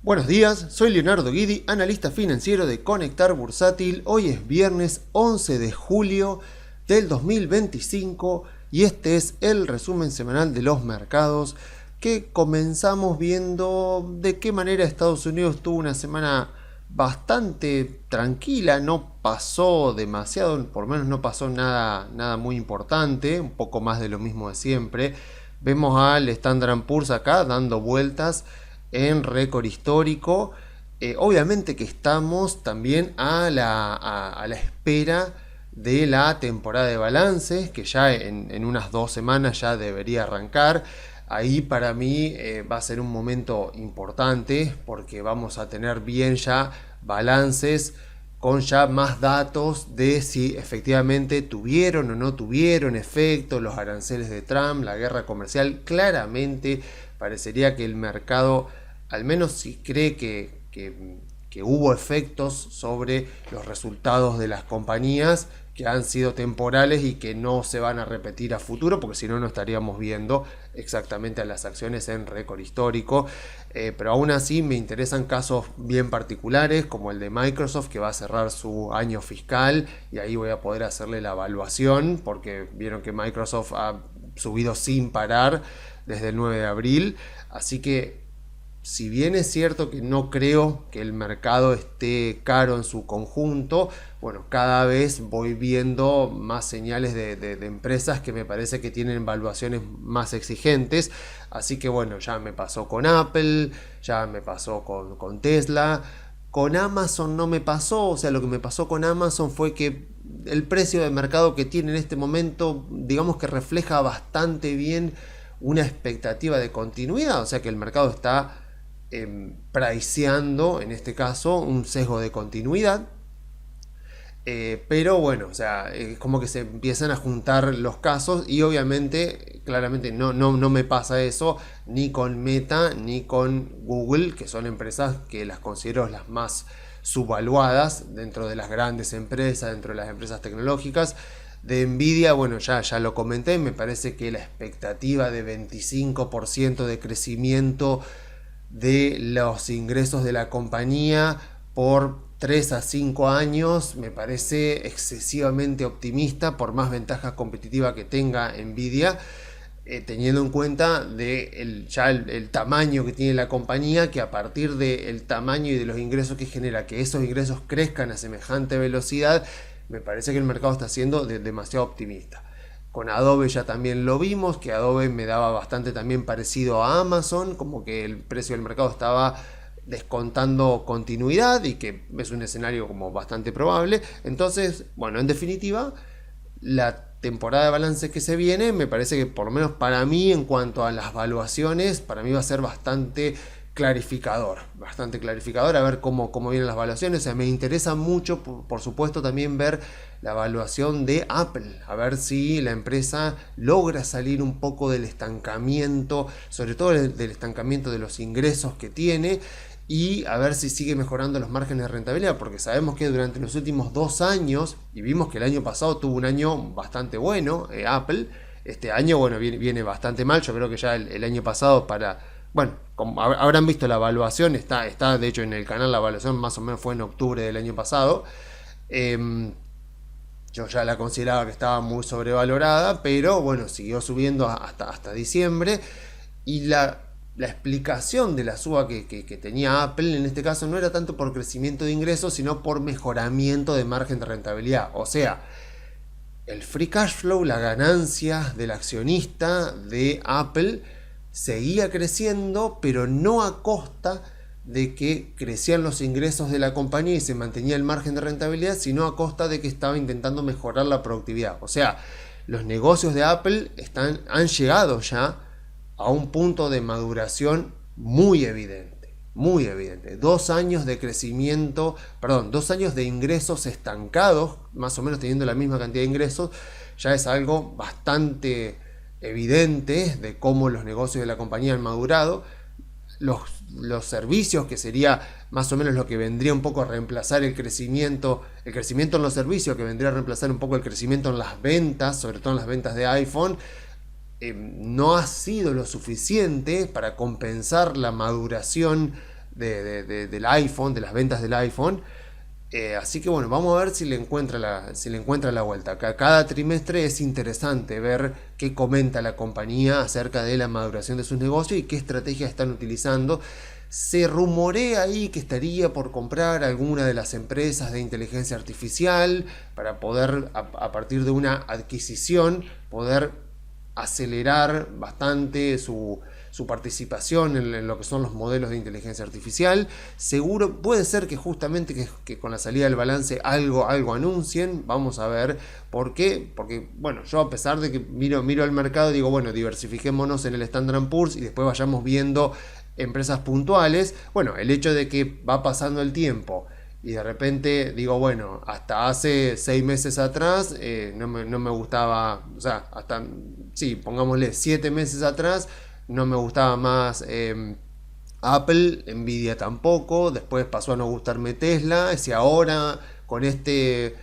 Buenos días, soy Leonardo Guidi, analista financiero de Conectar Bursátil. Hoy es viernes 11 de julio del 2025 y este es el resumen semanal de los mercados que comenzamos viendo de qué manera Estados Unidos tuvo una semana bastante tranquila, no pasó demasiado, por lo menos no pasó nada muy importante, un poco más de lo mismo de siempre. Vemos al Standard & Poor's acá dando vueltas en récord histórico. Obviamente que estamos también a la espera de la temporada de balances, que ya en unas 2 semanas ya debería arrancar. Ahí para mí va a ser un momento importante porque vamos a tener bien ya balances con ya más datos de si efectivamente tuvieron o no tuvieron efecto los aranceles de Trump, la guerra comercial. Claramente parecería que el mercado, al menos si cree que hubo efectos sobre los resultados de las compañías que han sido temporales y que no se van a repetir a futuro, porque si no, no estaríamos viendo exactamente a las acciones en récord histórico. Pero aún así me interesan casos bien particulares, como el de Microsoft, que va a cerrar su año fiscal, y ahí voy a poder hacerle la evaluación, porque vieron que Microsoft ha subido sin parar desde el 9 de abril. Así que, si bien es cierto que no creo que el mercado esté caro en su conjunto, bueno, cada vez voy viendo más señales de empresas que me parece que tienen valuaciones más exigentes. Así que bueno, ya me pasó con Apple, ya me pasó con Tesla. Con Amazon no me pasó, o sea, lo que me pasó con Amazon fue que el precio de mercado que tiene en este momento, digamos que refleja bastante bien una expectativa de continuidad, o sea que el mercado está priceando en este caso un sesgo de continuidad. Pero bueno, o sea, es como que se empiezan a juntar los casos y obviamente, claramente no me pasa eso ni con Meta ni con Google, que son empresas que las considero las más subvaluadas dentro de las grandes empresas, dentro de las empresas tecnológicas. De Nvidia, bueno, ya lo comenté, me parece que la expectativa de 25% de crecimiento de los ingresos de la compañía por 3 a 5 años me parece excesivamente optimista, por más ventaja competitiva que tenga Nvidia, teniendo en cuenta el tamaño que tiene la compañía, que a partir del tamaño y de los ingresos que genera, que esos ingresos crezcan a semejante velocidad, me parece que el mercado está siendo demasiado optimista. Con Adobe ya también lo vimos, que Adobe me daba bastante también parecido a Amazon, como que el precio del mercado estaba descontando continuidad y que es un escenario como bastante probable. Entonces, bueno, en definitiva, la temporada de balance que se viene, me parece que por lo menos para mí, en cuanto a las valuaciones, para mí va a ser bastante clarificador, a ver cómo vienen las valuaciones. O sea, me interesa mucho, por supuesto, también ver la evaluación de Apple, a ver si la empresa logra salir un poco del estancamiento, sobre todo del estancamiento de los ingresos que tiene, y a ver si sigue mejorando los márgenes de rentabilidad, porque sabemos que durante los últimos 2 años, y vimos que el año pasado tuvo un año bastante bueno, Apple, este año, bueno, viene bastante mal. Yo creo que ya el año pasado bueno, como habrán visto la evaluación, está de hecho en el canal, la evaluación más o menos fue en octubre del año pasado. Yo ya la consideraba que estaba muy sobrevalorada, pero bueno, siguió subiendo hasta diciembre. Y la explicación de la suba que tenía Apple en este caso no era tanto por crecimiento de ingresos, sino por mejoramiento de margen de rentabilidad. O sea, el free cash flow, la ganancia del accionista de Apple, seguía creciendo, pero no a costa de que crecían los ingresos de la compañía y se mantenía el margen de rentabilidad, sino a costa de que estaba intentando mejorar la productividad. O sea, los negocios de Apple han llegado ya a un punto de maduración muy evidente, muy evidente. 2 años de crecimiento, 2 años de ingresos estancados, más o menos teniendo la misma cantidad de ingresos, ya es algo bastante evidente de cómo los negocios de la compañía han madurado. Los servicios, que sería más o menos lo que vendría un poco a reemplazar el crecimiento en los servicios, que vendría a reemplazar un poco el crecimiento en las ventas, sobre todo en las ventas de iPhone, no ha sido lo suficiente para compensar la maduración del iPhone, de las ventas del iPhone. Así que bueno, vamos a ver si le encuentra la vuelta. Cada trimestre es interesante ver qué comenta la compañía acerca de la maduración de sus negocios y qué estrategias están utilizando. Se rumorea ahí que estaría por comprar alguna de las empresas de inteligencia artificial para poder, a partir de una adquisición, poder acelerar bastante su participación en lo que son los modelos de inteligencia artificial. Seguro puede ser que justamente que con la salida del balance algo anuncien. Vamos a ver por qué. Porque bueno, yo a pesar de que miro el mercado, digo, bueno, diversifiquémonos en el Standard & Poor's y después vayamos viendo empresas puntuales. Bueno, el hecho de que va pasando el tiempo y de repente digo, bueno, hasta hace 6 meses atrás no me gustaba, o sea, hasta, sí, pongámosle 7 meses atrás, no me gustaba más Apple, Nvidia tampoco, después pasó a no gustarme Tesla, y ahora con este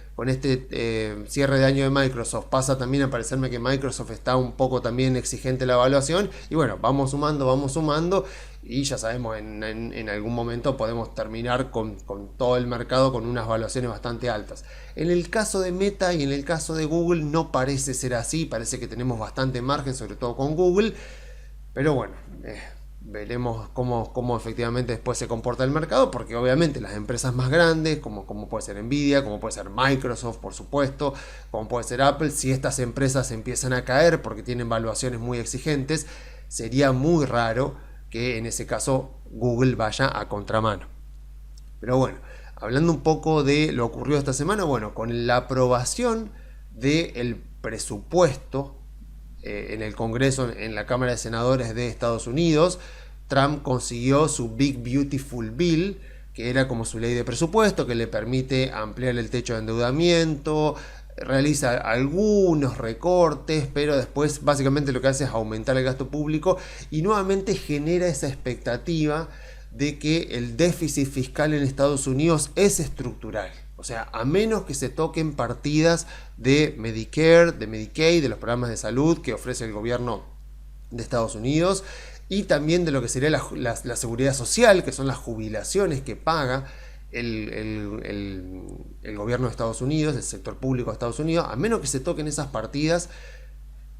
cierre de año de Microsoft pasa también a parecerme que Microsoft está un poco también exigente en la evaluación, y bueno, vamos sumando y ya sabemos, en algún momento podemos terminar con todo el mercado con unas evaluaciones bastante altas. En el caso de Meta y en el caso de Google no parece ser así, parece que tenemos bastante margen, sobre todo con Google, pero bueno, veremos cómo efectivamente después se comporta el mercado, porque obviamente las empresas más grandes, como puede ser Nvidia, como puede ser Microsoft, por supuesto, como puede ser Apple, si estas empresas empiezan a caer porque tienen valuaciones muy exigentes, sería muy raro que en ese caso Google vaya a contramano. Pero bueno, hablando un poco de lo ocurrido esta semana, bueno, con la aprobación del presupuesto en el Congreso, en la Cámara de Senadores de Estados Unidos, Trump consiguió su Big Beautiful Bill, que era como su ley de presupuesto, que le permite ampliar el techo de endeudamiento, realiza algunos recortes, pero después básicamente lo que hace es aumentar el gasto público y nuevamente genera esa expectativa de que el déficit fiscal en Estados Unidos es estructural. O sea, a menos que se toquen partidas de Medicare, de Medicaid, de los programas de salud que ofrece el gobierno de Estados Unidos y también de lo que sería la seguridad social, que son las jubilaciones que paga el gobierno de Estados Unidos, el sector público de Estados Unidos. A menos que se toquen esas partidas,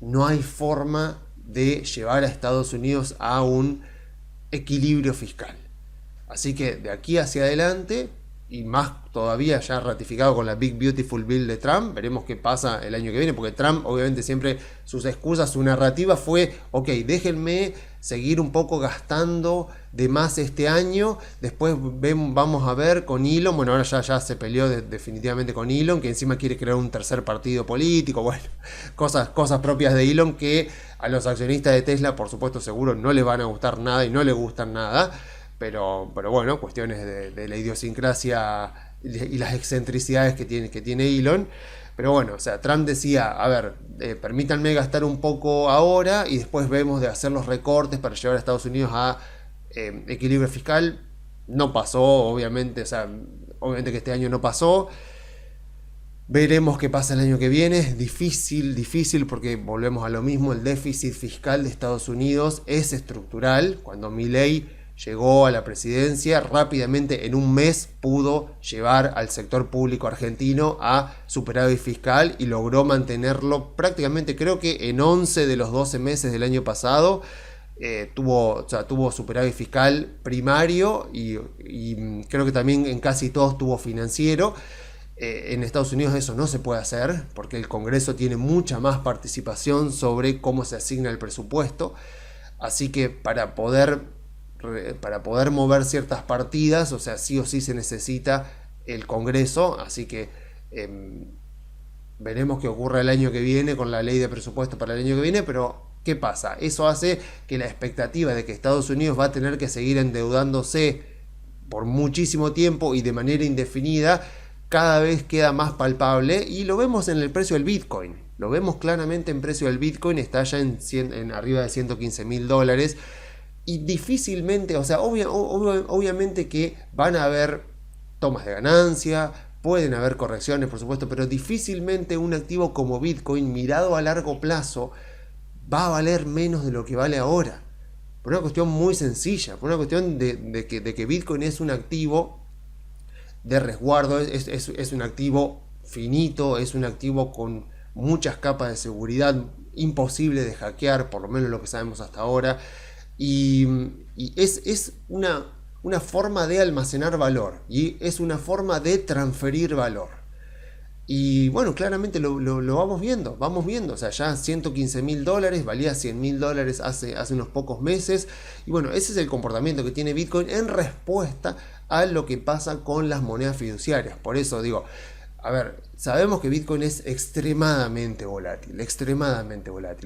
no hay forma de llevar a Estados Unidos a un equilibrio fiscal. Así que de aquí hacia adelante, y más todavía ya ratificado con la Big Beautiful Bill de Trump, veremos qué pasa el año que viene, porque Trump obviamente siempre sus excusas, su narrativa fue, ok, déjenme seguir un poco gastando de más este año, después vamos a ver con Elon, bueno, ahora ya se peleó definitivamente con Elon, que encima quiere crear un tercer partido político, bueno, cosas propias de Elon que a los accionistas de Tesla, por supuesto, seguro no les van a gustar nada y no les gustan nada. Pero bueno, cuestiones de la idiosincrasia y las excentricidades que tiene Elon. Pero bueno, o sea, Trump decía, a ver, permítanme gastar un poco ahora y después vemos de hacer los recortes para llevar a Estados Unidos a equilibrio fiscal. No pasó, obviamente, o sea, obviamente que este año no pasó. Veremos qué pasa el año que viene. Es difícil porque volvemos a lo mismo. El déficit fiscal de Estados Unidos es estructural. Cuando Milei llegó a la presidencia, rápidamente en un mes pudo llevar al sector público argentino a superávit fiscal y logró mantenerlo prácticamente, creo que en 11 de los 12 meses del año pasado tuvo superávit fiscal primario y creo que también en casi todos tuvo financiero. En Estados Unidos eso no se puede hacer porque el Congreso tiene mucha más participación sobre cómo se asigna el presupuesto, así que para poder mover ciertas partidas, o sea, sí o sí se necesita el Congreso, así que veremos qué ocurre el año que viene con la ley de presupuesto para el año que viene, pero ¿qué pasa? Eso hace que la expectativa de que Estados Unidos va a tener que seguir endeudándose por muchísimo tiempo y de manera indefinida cada vez queda más palpable, y lo vemos en el precio del Bitcoin. Lo vemos claramente en precio del Bitcoin, está ya en arriba de $115.000. Y difícilmente, o sea, obviamente que van a haber tomas de ganancia, pueden haber correcciones, por supuesto, pero difícilmente un activo como Bitcoin, mirado a largo plazo, va a valer menos de lo que vale ahora. Por una cuestión muy sencilla, por una cuestión de que Bitcoin es un activo de resguardo, es un activo finito, es un activo con muchas capas de seguridad, imposible de hackear, por lo menos lo que sabemos hasta ahora, y, y es una forma de almacenar valor, y es una forma de transferir valor. Y bueno, claramente lo vamos viendo, o sea, ya $115.000, valía $100.000 hace unos pocos meses, y bueno, ese es el comportamiento que tiene Bitcoin en respuesta a lo que pasa con las monedas fiduciarias. Por eso digo, a ver, sabemos que Bitcoin es extremadamente volátil,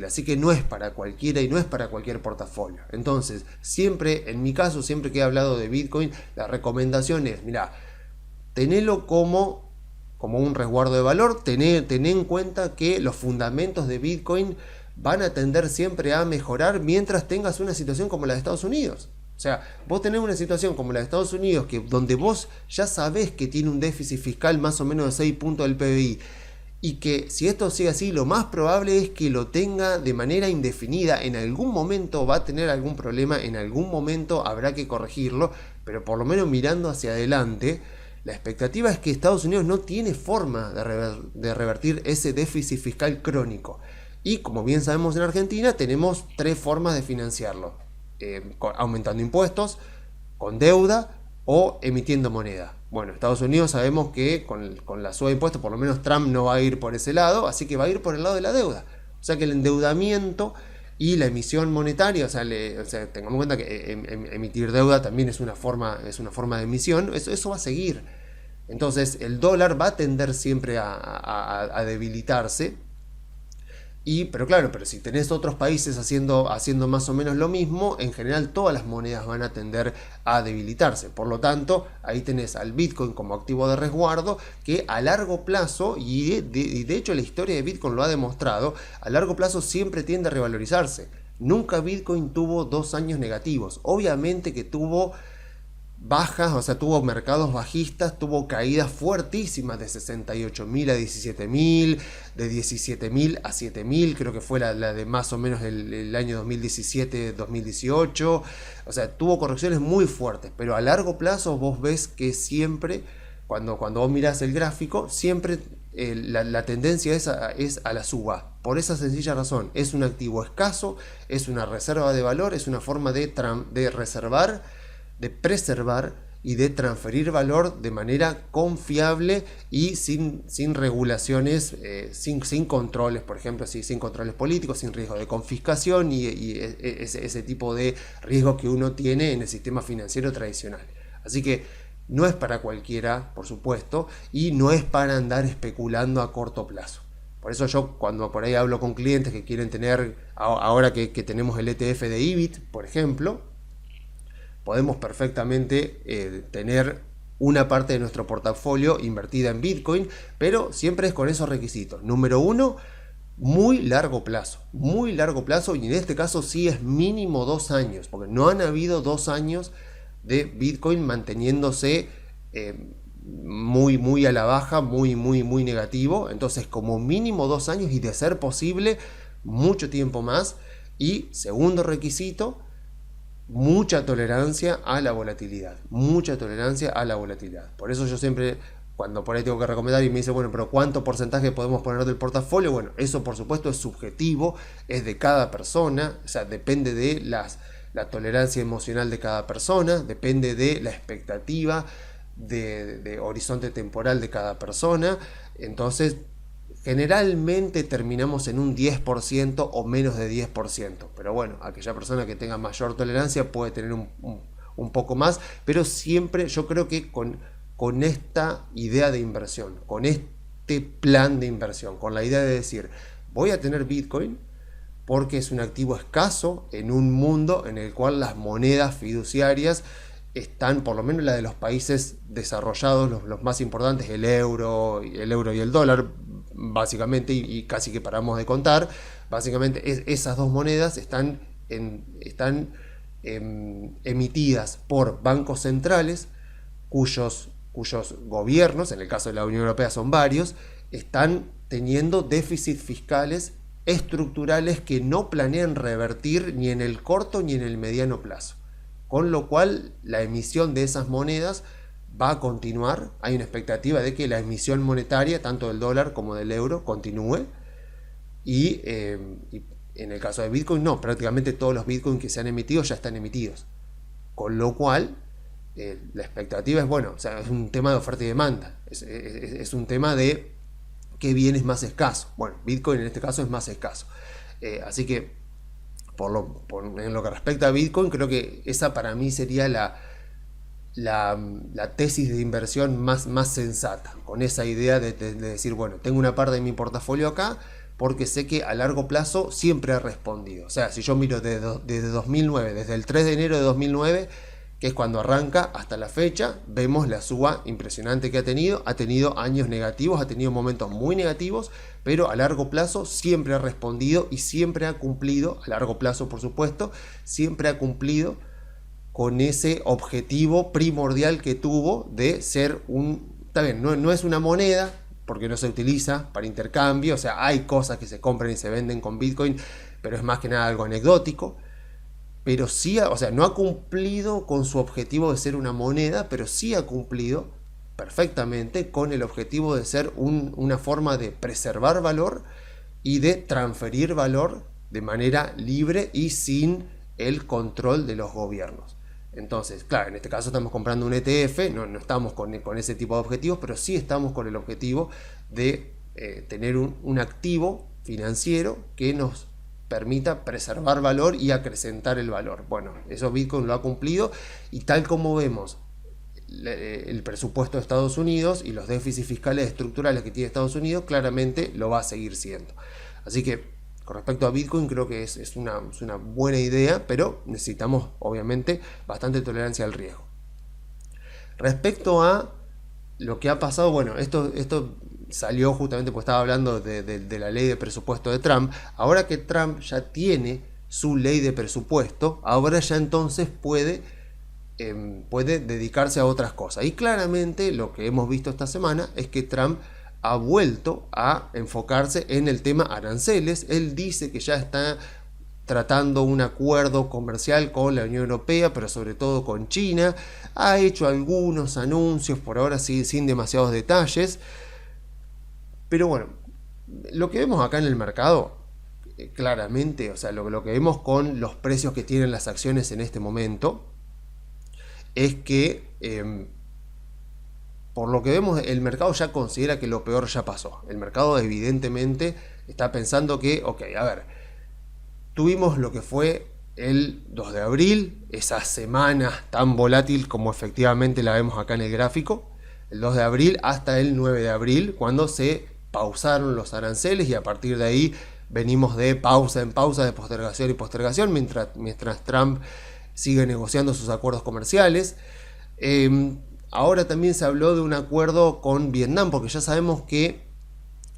así que no es para cualquiera y no es para cualquier portafolio. Entonces, siempre, en mi caso, siempre que he hablado de Bitcoin, la recomendación es, mira, tenelo como un resguardo de valor, tener en cuenta que los fundamentos de Bitcoin van a tender siempre a mejorar mientras tengas una situación como la de Estados Unidos. O sea, vos tenés una situación como la de Estados Unidos, donde vos ya sabés que tiene un déficit fiscal más o menos de 6 puntos del PBI, y que si esto sigue así, lo más probable es que lo tenga de manera indefinida. En algún momento va a tener algún problema, en algún momento habrá que corregirlo, pero por lo menos mirando hacia adelante, la expectativa es que Estados Unidos no tiene forma de revertir ese déficit fiscal crónico. Y como bien sabemos en Argentina, tenemos 3 formas de financiarlo. Aumentando impuestos, con deuda o emitiendo moneda. Bueno, Estados Unidos sabemos que con la suba de impuestos, por lo menos Trump no va a ir por ese lado, así que va a ir por el lado de la deuda. O sea que el endeudamiento y la emisión monetaria, o sea, tengamos en cuenta que emitir deuda también es una forma de emisión, eso va a seguir. Entonces el dólar va a tender siempre a debilitarse. Pero claro, pero si tenés otros países haciendo más o menos lo mismo, en general todas las monedas van a tender a debilitarse. Por lo tanto, ahí tenés al Bitcoin como activo de resguardo que a largo plazo, y de hecho la historia de Bitcoin lo ha demostrado, a largo plazo siempre tiende a revalorizarse. Nunca Bitcoin tuvo 2 años negativos. Obviamente que tuvo bajas, o sea, tuvo mercados bajistas, tuvo caídas fuertísimas de 68.000 a 17.000, de 17.000 a 7.000, creo que fue la de más o menos el año 2017-2018, o sea, tuvo correcciones muy fuertes, pero a largo plazo vos ves que siempre, cuando vos mirás el gráfico, siempre la tendencia es a la suba, por esa sencilla razón, es un activo escaso, es una reserva de valor, es una forma de reservar, de preservar y de transferir valor de manera confiable y sin regulaciones, sin controles, por ejemplo, sin controles políticos, sin riesgo de confiscación y ese tipo de riesgo que uno tiene en el sistema financiero tradicional. Así que no es para cualquiera, por supuesto, y no es para andar especulando a corto plazo. Por eso yo cuando por ahí hablo con clientes que quieren tener, ahora que tenemos el ETF de IBIT, por ejemplo, podemos perfectamente tener una parte de nuestro portafolio invertida en Bitcoin, pero siempre es con esos requisitos. Número 1, muy largo plazo, y en este caso sí es mínimo 2 años, porque no han habido 2 años de Bitcoin manteniéndose muy a la baja, muy negativo. Entonces como mínimo 2 años y de ser posible mucho tiempo más. Y segundo requisito, mucha tolerancia a la volatilidad. Por eso yo siempre, cuando por ahí tengo que recomendar y me dice, bueno, pero ¿cuánto porcentaje podemos poner del portafolio? Bueno, eso por supuesto es subjetivo, es de cada persona, o sea, depende de la tolerancia emocional de cada persona, depende de la expectativa de horizonte temporal de cada persona. Entonces, generalmente terminamos en un 10% o menos de 10%. Pero bueno, aquella persona que tenga mayor tolerancia puede tener un poco más. Pero siempre yo creo que con esta idea de inversión, con este plan de inversión, con la idea de decir, voy a tener Bitcoin porque es un activo escaso en un mundo en el cual las monedas fiduciarias están, por lo menos la de los países desarrollados, los más importantes, el euro y el dólar, básicamente, y casi que paramos de contar, básicamente esas dos monedas están emitidas por bancos centrales cuyos gobiernos, en el caso de la Unión Europea son varios, están teniendo déficits fiscales estructurales que no planean revertir ni en el corto ni en el mediano plazo. Con lo cual la emisión de esas monedas va a continuar. Hay una expectativa de que la emisión monetaria, tanto del dólar como del euro, continúe. Y en el caso de Bitcoin, no, prácticamente todos los Bitcoin que se han emitido ya están emitidos. Con lo cual, la expectativa es, bueno, o sea, es un tema de oferta y demanda. Es un tema de qué bien es más escaso. Bueno, Bitcoin en este caso es más escaso. Así que, en lo que respecta a Bitcoin, creo que esa para mí sería la tesis de inversión más sensata, con esa idea de decir, bueno, tengo una parte de mi portafolio acá, porque sé que a largo plazo siempre ha respondido. O sea, si yo miro desde 2009, desde el 3 de enero de 2009, que es cuando arranca, hasta la fecha, vemos la suba impresionante que ha tenido años negativos, ha tenido momentos muy negativos, pero a largo plazo siempre ha respondido y siempre ha cumplido, a largo plazo por supuesto, siempre ha cumplido con ese objetivo primordial que tuvo de ser está bien, no es una moneda, porque no se utiliza para intercambio, o sea, hay cosas que se compran y se venden con Bitcoin, pero es más que nada algo anecdótico. Pero sí, o sea, no ha cumplido con su objetivo de ser una moneda, pero sí ha cumplido perfectamente con el objetivo de ser una forma de preservar valor y de transferir valor de manera libre y sin el control de los gobiernos. Entonces, claro, en este caso estamos comprando un ETF, no estamos con ese tipo de objetivos, pero sí estamos con el objetivo de tener un activo financiero que nos permita preservar valor y acrecentar el valor. Bueno, eso Bitcoin lo ha cumplido, y tal como vemos el presupuesto de Estados Unidos y los déficits fiscales estructurales que tiene Estados Unidos, claramente lo va a seguir siendo. Así que con respecto a Bitcoin creo que es una buena idea, pero necesitamos obviamente bastante tolerancia al riesgo. Respecto a lo que ha pasado, bueno, esto salió justamente porque estaba hablando de la ley de presupuesto de Trump. Ahora que Trump ya tiene su ley de presupuesto, ahora ya entonces puede dedicarse a otras cosas. Y claramente lo que hemos visto esta semana es que Trump ha vuelto a enfocarse en el tema aranceles. Él dice que ya está tratando un acuerdo comercial con la Unión Europea, pero sobre todo con China. Ha hecho algunos anuncios, por ahora sí, sin demasiados detalles. Pero bueno, lo que vemos acá en el mercado, claramente, o sea, lo que vemos con los precios que tienen las acciones en este momento, es que, por lo que vemos, el mercado ya considera que lo peor ya pasó. El mercado evidentemente está pensando que, ok, a ver, tuvimos lo que fue el 2 de abril, esa semana tan volátil como efectivamente la vemos acá en el gráfico, el 2 de abril hasta el 9 de abril, cuando se pausaron los aranceles, y a partir de ahí venimos de pausa en pausa, de postergación y postergación, mientras Trump sigue negociando sus acuerdos comerciales. Ahora también se habló de un acuerdo con Vietnam, porque ya sabemos que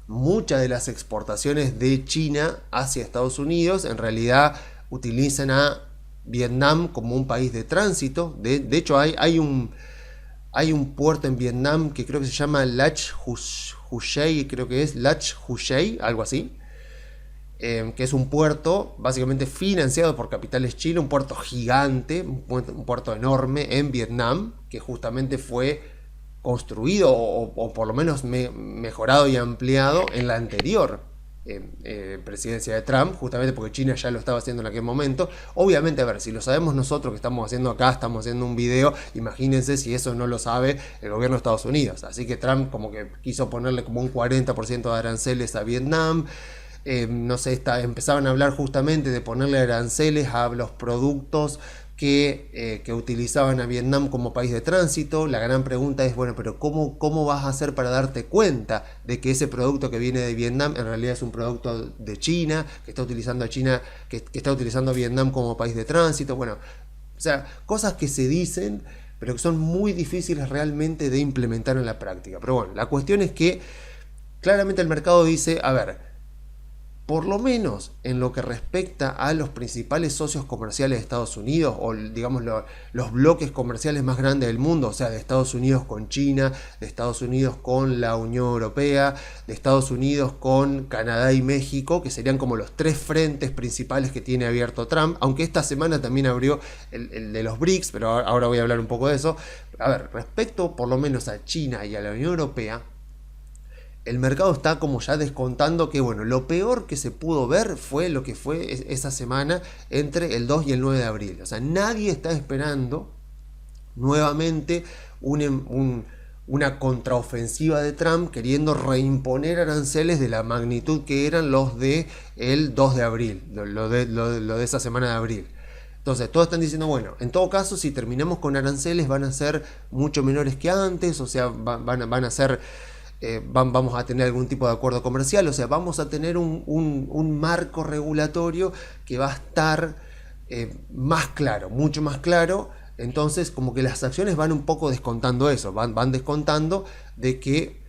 muchas de las exportaciones de China hacia Estados Unidos en realidad utilizan a Vietnam como un país de tránsito. De hecho hay un puerto en Vietnam que creo que se llama Lach Huzhei, algo así, que es un puerto básicamente financiado por capitales chinos, un puerto gigante, un puerto enorme en Vietnam, que justamente fue construido o por lo menos mejorado y ampliado en la anterior presidencia de Trump, justamente porque China ya lo estaba haciendo en aquel momento. Obviamente, a ver, si lo sabemos nosotros que estamos haciendo acá, estamos haciendo un video, imagínense si eso no lo sabe el gobierno de Estados Unidos. Así que Trump como que quiso ponerle como un 40% de aranceles a Vietnam. No sé, empezaban a hablar justamente de ponerle aranceles a los productos que utilizaban a Vietnam como país de tránsito. La gran pregunta es, bueno, pero ¿cómo vas a hacer para darte cuenta de que ese producto que viene de Vietnam en realidad es un producto de China, que está utilizando a China, que está utilizando a Vietnam como país de tránsito? Bueno, o sea, cosas que se dicen, pero que son muy difíciles realmente de implementar en la práctica. Pero bueno, la cuestión es que claramente el mercado dice, a ver, por lo menos en lo que respecta a los principales socios comerciales de Estados Unidos, o digamos los bloques comerciales más grandes del mundo, o sea, de Estados Unidos con China, de Estados Unidos con la Unión Europea, de Estados Unidos con Canadá y México, que serían como los 3 frentes principales que tiene abierto Trump, aunque esta semana también abrió el de los BRICS, pero ahora voy a hablar un poco de eso. A ver, respecto por lo menos a China y a la Unión Europea, el mercado está como ya descontando que, bueno, lo peor que se pudo ver fue lo que fue esa semana entre el 2 y el 9 de abril. O sea, nadie está esperando nuevamente una contraofensiva de Trump queriendo reimponer aranceles de la magnitud que eran los de el 2 de abril, lo de esa semana de abril. Entonces, todos están diciendo, bueno, en todo caso, si terminamos con aranceles van a ser mucho menores que antes, o sea, van a ser... vamos a tener algún tipo de acuerdo comercial, o sea, vamos a tener un marco regulatorio que va a estar más claro, mucho más claro. Entonces, como que las acciones van un poco descontando eso, van descontando de que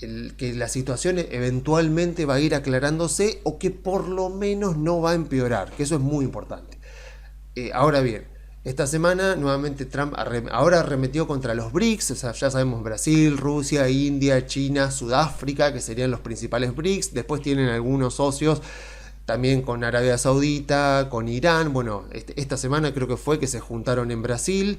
la situación eventualmente va a ir aclarándose o que por lo menos no va a empeorar, que eso es muy importante. Ahora bien, esta semana nuevamente Trump ahora arremetió contra los BRICS, o sea, ya sabemos Brasil, Rusia, India, China, Sudáfrica, que serían los principales BRICS. Después tienen algunos socios también con Arabia Saudita, con Irán. Bueno, esta semana creo que fue que se juntaron en Brasil.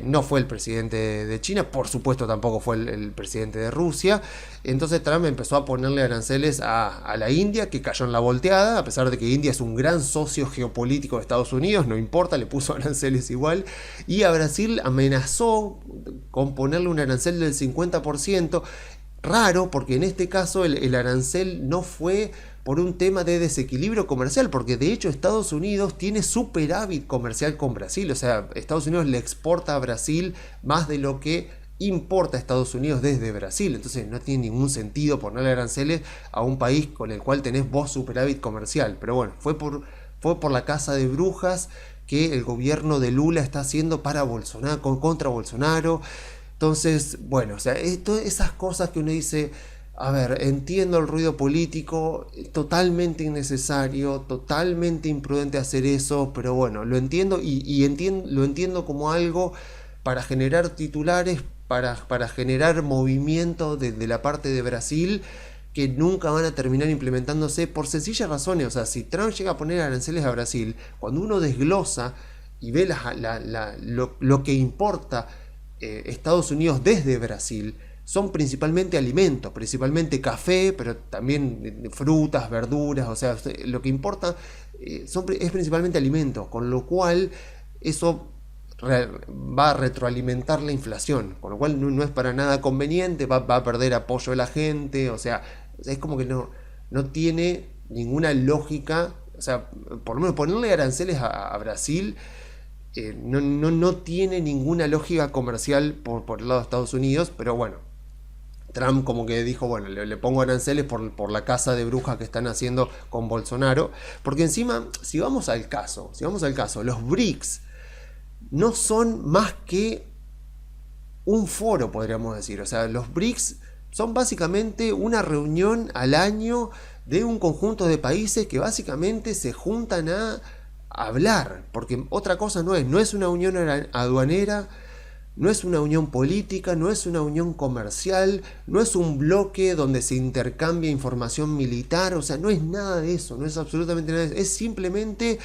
No fue el presidente de China, por supuesto tampoco fue el presidente de Rusia. Entonces Trump empezó a ponerle aranceles a la India, que cayó en la volteada, a pesar de que India es un gran socio geopolítico de Estados Unidos, no importa, le puso aranceles igual. Y a Brasil amenazó con ponerle un arancel del 50%. Raro, porque en este caso el arancel no fue por un tema de desequilibrio comercial, porque de hecho Estados Unidos tiene superávit comercial con Brasil, o sea, Estados Unidos le exporta a Brasil más de lo que importa a Estados Unidos desde Brasil, entonces no tiene ningún sentido ponerle aranceles a un país con el cual tenés vos superávit comercial, pero bueno, fue por la caza de brujas que el gobierno de Lula está haciendo para Bolsonaro, contra Bolsonaro. Entonces, bueno, o sea, esas cosas que uno dice, a ver, entiendo el ruido político, totalmente innecesario, totalmente imprudente hacer eso, pero bueno, lo entiendo lo entiendo como algo para generar titulares, para generar movimiento de la parte de Brasil, que nunca van a terminar implementándose por sencillas razones. O sea, si Trump llega a poner aranceles a Brasil, cuando uno desglosa y ve lo que importa Estados Unidos desde Brasil, son principalmente alimentos, principalmente café, pero también frutas, verduras, o sea, lo que importa es principalmente alimentos, con lo cual eso va a retroalimentar la inflación, con lo cual no es para nada conveniente, va a perder apoyo de la gente, o sea, es como que no tiene ninguna lógica, o sea, por lo menos ponerle aranceles a Brasil no tiene ninguna lógica comercial por el lado de Estados Unidos, pero bueno, Trump como que dijo, bueno, le pongo aranceles por la caza de brujas que están haciendo con Bolsonaro, porque encima, si vamos al caso, los BRICS no son más que un foro, podríamos decir, o sea, los BRICS son básicamente una reunión al año de un conjunto de países que básicamente se juntan a hablar, porque otra cosa no es una unión aduanera, no es una unión política, no es una unión comercial, no es un bloque donde se intercambia información militar, o sea, no es nada de eso, no es absolutamente nada de eso, es simplemente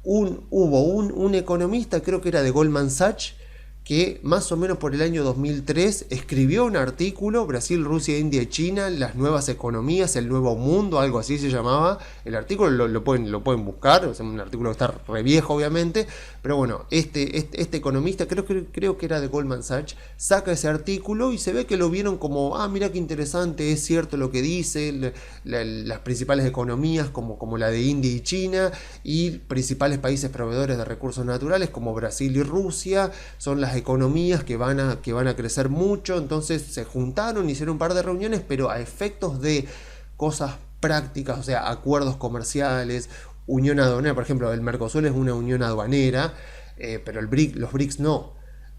hubo un economista, creo que era de Goldman Sachs, que más o menos por el año 2003 escribió un artículo, Brasil, Rusia, India y China, las nuevas economías, el nuevo mundo, algo así se llamaba. El artículo lo pueden buscar, es un artículo que está re viejo obviamente, pero bueno, este economista, creo que era de Goldman Sachs, saca ese artículo y se ve que lo vieron como, mira qué interesante, es cierto lo que dice, las principales economías como la de India y China y principales países proveedores de recursos naturales como Brasil y Rusia, son las economías que van a crecer mucho. Entonces se juntaron, hicieron un par de reuniones, pero a efectos de cosas prácticas, o sea, acuerdos comerciales, unión aduanera, por ejemplo, el Mercosur es una unión aduanera, pero los BRICS no.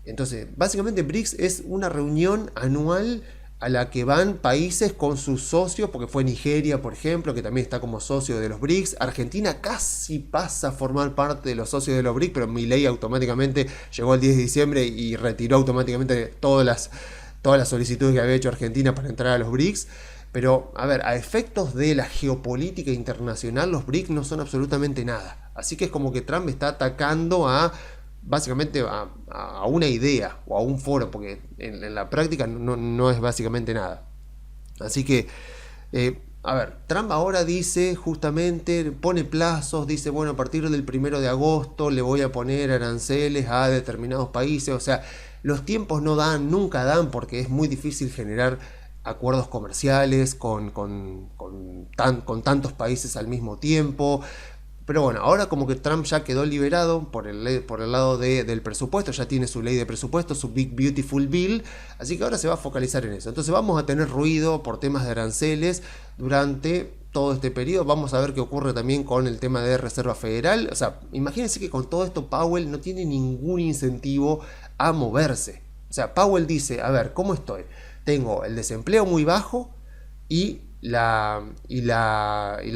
Entonces, básicamente BRICS es una reunión anual a la que van países con sus socios, porque fue Nigeria, por ejemplo, que también está como socio de los BRICS. Argentina casi pasa a formar parte de los socios de los BRICS, pero Milei automáticamente llegó el 10 de diciembre y retiró automáticamente todas las solicitudes que había hecho Argentina para entrar a los BRICS. Pero, a ver, a efectos de la geopolítica internacional, los BRICS no son absolutamente nada. Así que es como que Trump está atacando básicamente a una idea o a un foro, porque en la práctica no es básicamente nada. Así que, a ver, Trump ahora dice justamente, pone plazos, dice, bueno, a partir del 1 de agosto le voy a poner aranceles a determinados países. O sea, los tiempos no dan, nunca dan, porque es muy difícil generar acuerdos comerciales con tantos países al mismo tiempo. Pero bueno, ahora como que Trump ya quedó liberado por el lado del presupuesto, ya tiene su ley de presupuesto, su Big Beautiful Bill, así que ahora se va a focalizar en eso. Entonces vamos a tener ruido por temas de aranceles durante todo este periodo. Vamos a ver qué ocurre también con el tema de Reserva Federal. O sea, imagínense que con todo esto Powell no tiene ningún incentivo a moverse. O sea, Powell dice, a ver, ¿cómo estoy? Tengo el desempleo muy bajo y la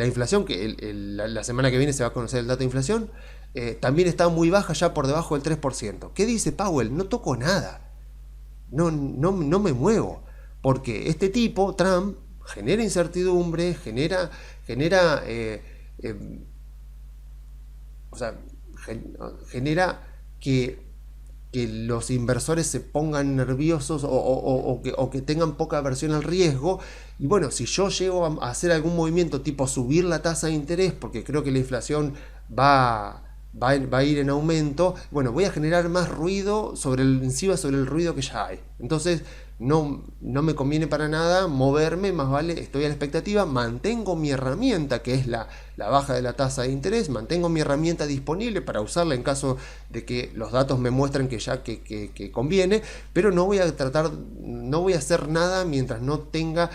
inflación, que la semana que viene se va a conocer el dato de inflación, también está muy baja, ya por debajo del 3%. ¿Qué dice Powell? No toco nada, no me muevo, porque este tipo, Trump, genera incertidumbre, genera o sea, genera que los inversores se pongan nerviosos o que tengan poca aversión al riesgo. Y bueno, si yo llego a hacer algún movimiento tipo subir la tasa de interés, porque creo que la inflación va a ir en aumento, bueno, voy a generar más ruido encima sobre el ruido que ya hay. Entonces no me conviene para nada moverme, más vale, estoy a la expectativa, mantengo mi herramienta, que es la baja de la tasa de interés, mantengo mi herramienta disponible para usarla en caso de que los datos me muestren que conviene, pero no voy a hacer nada mientras no tenga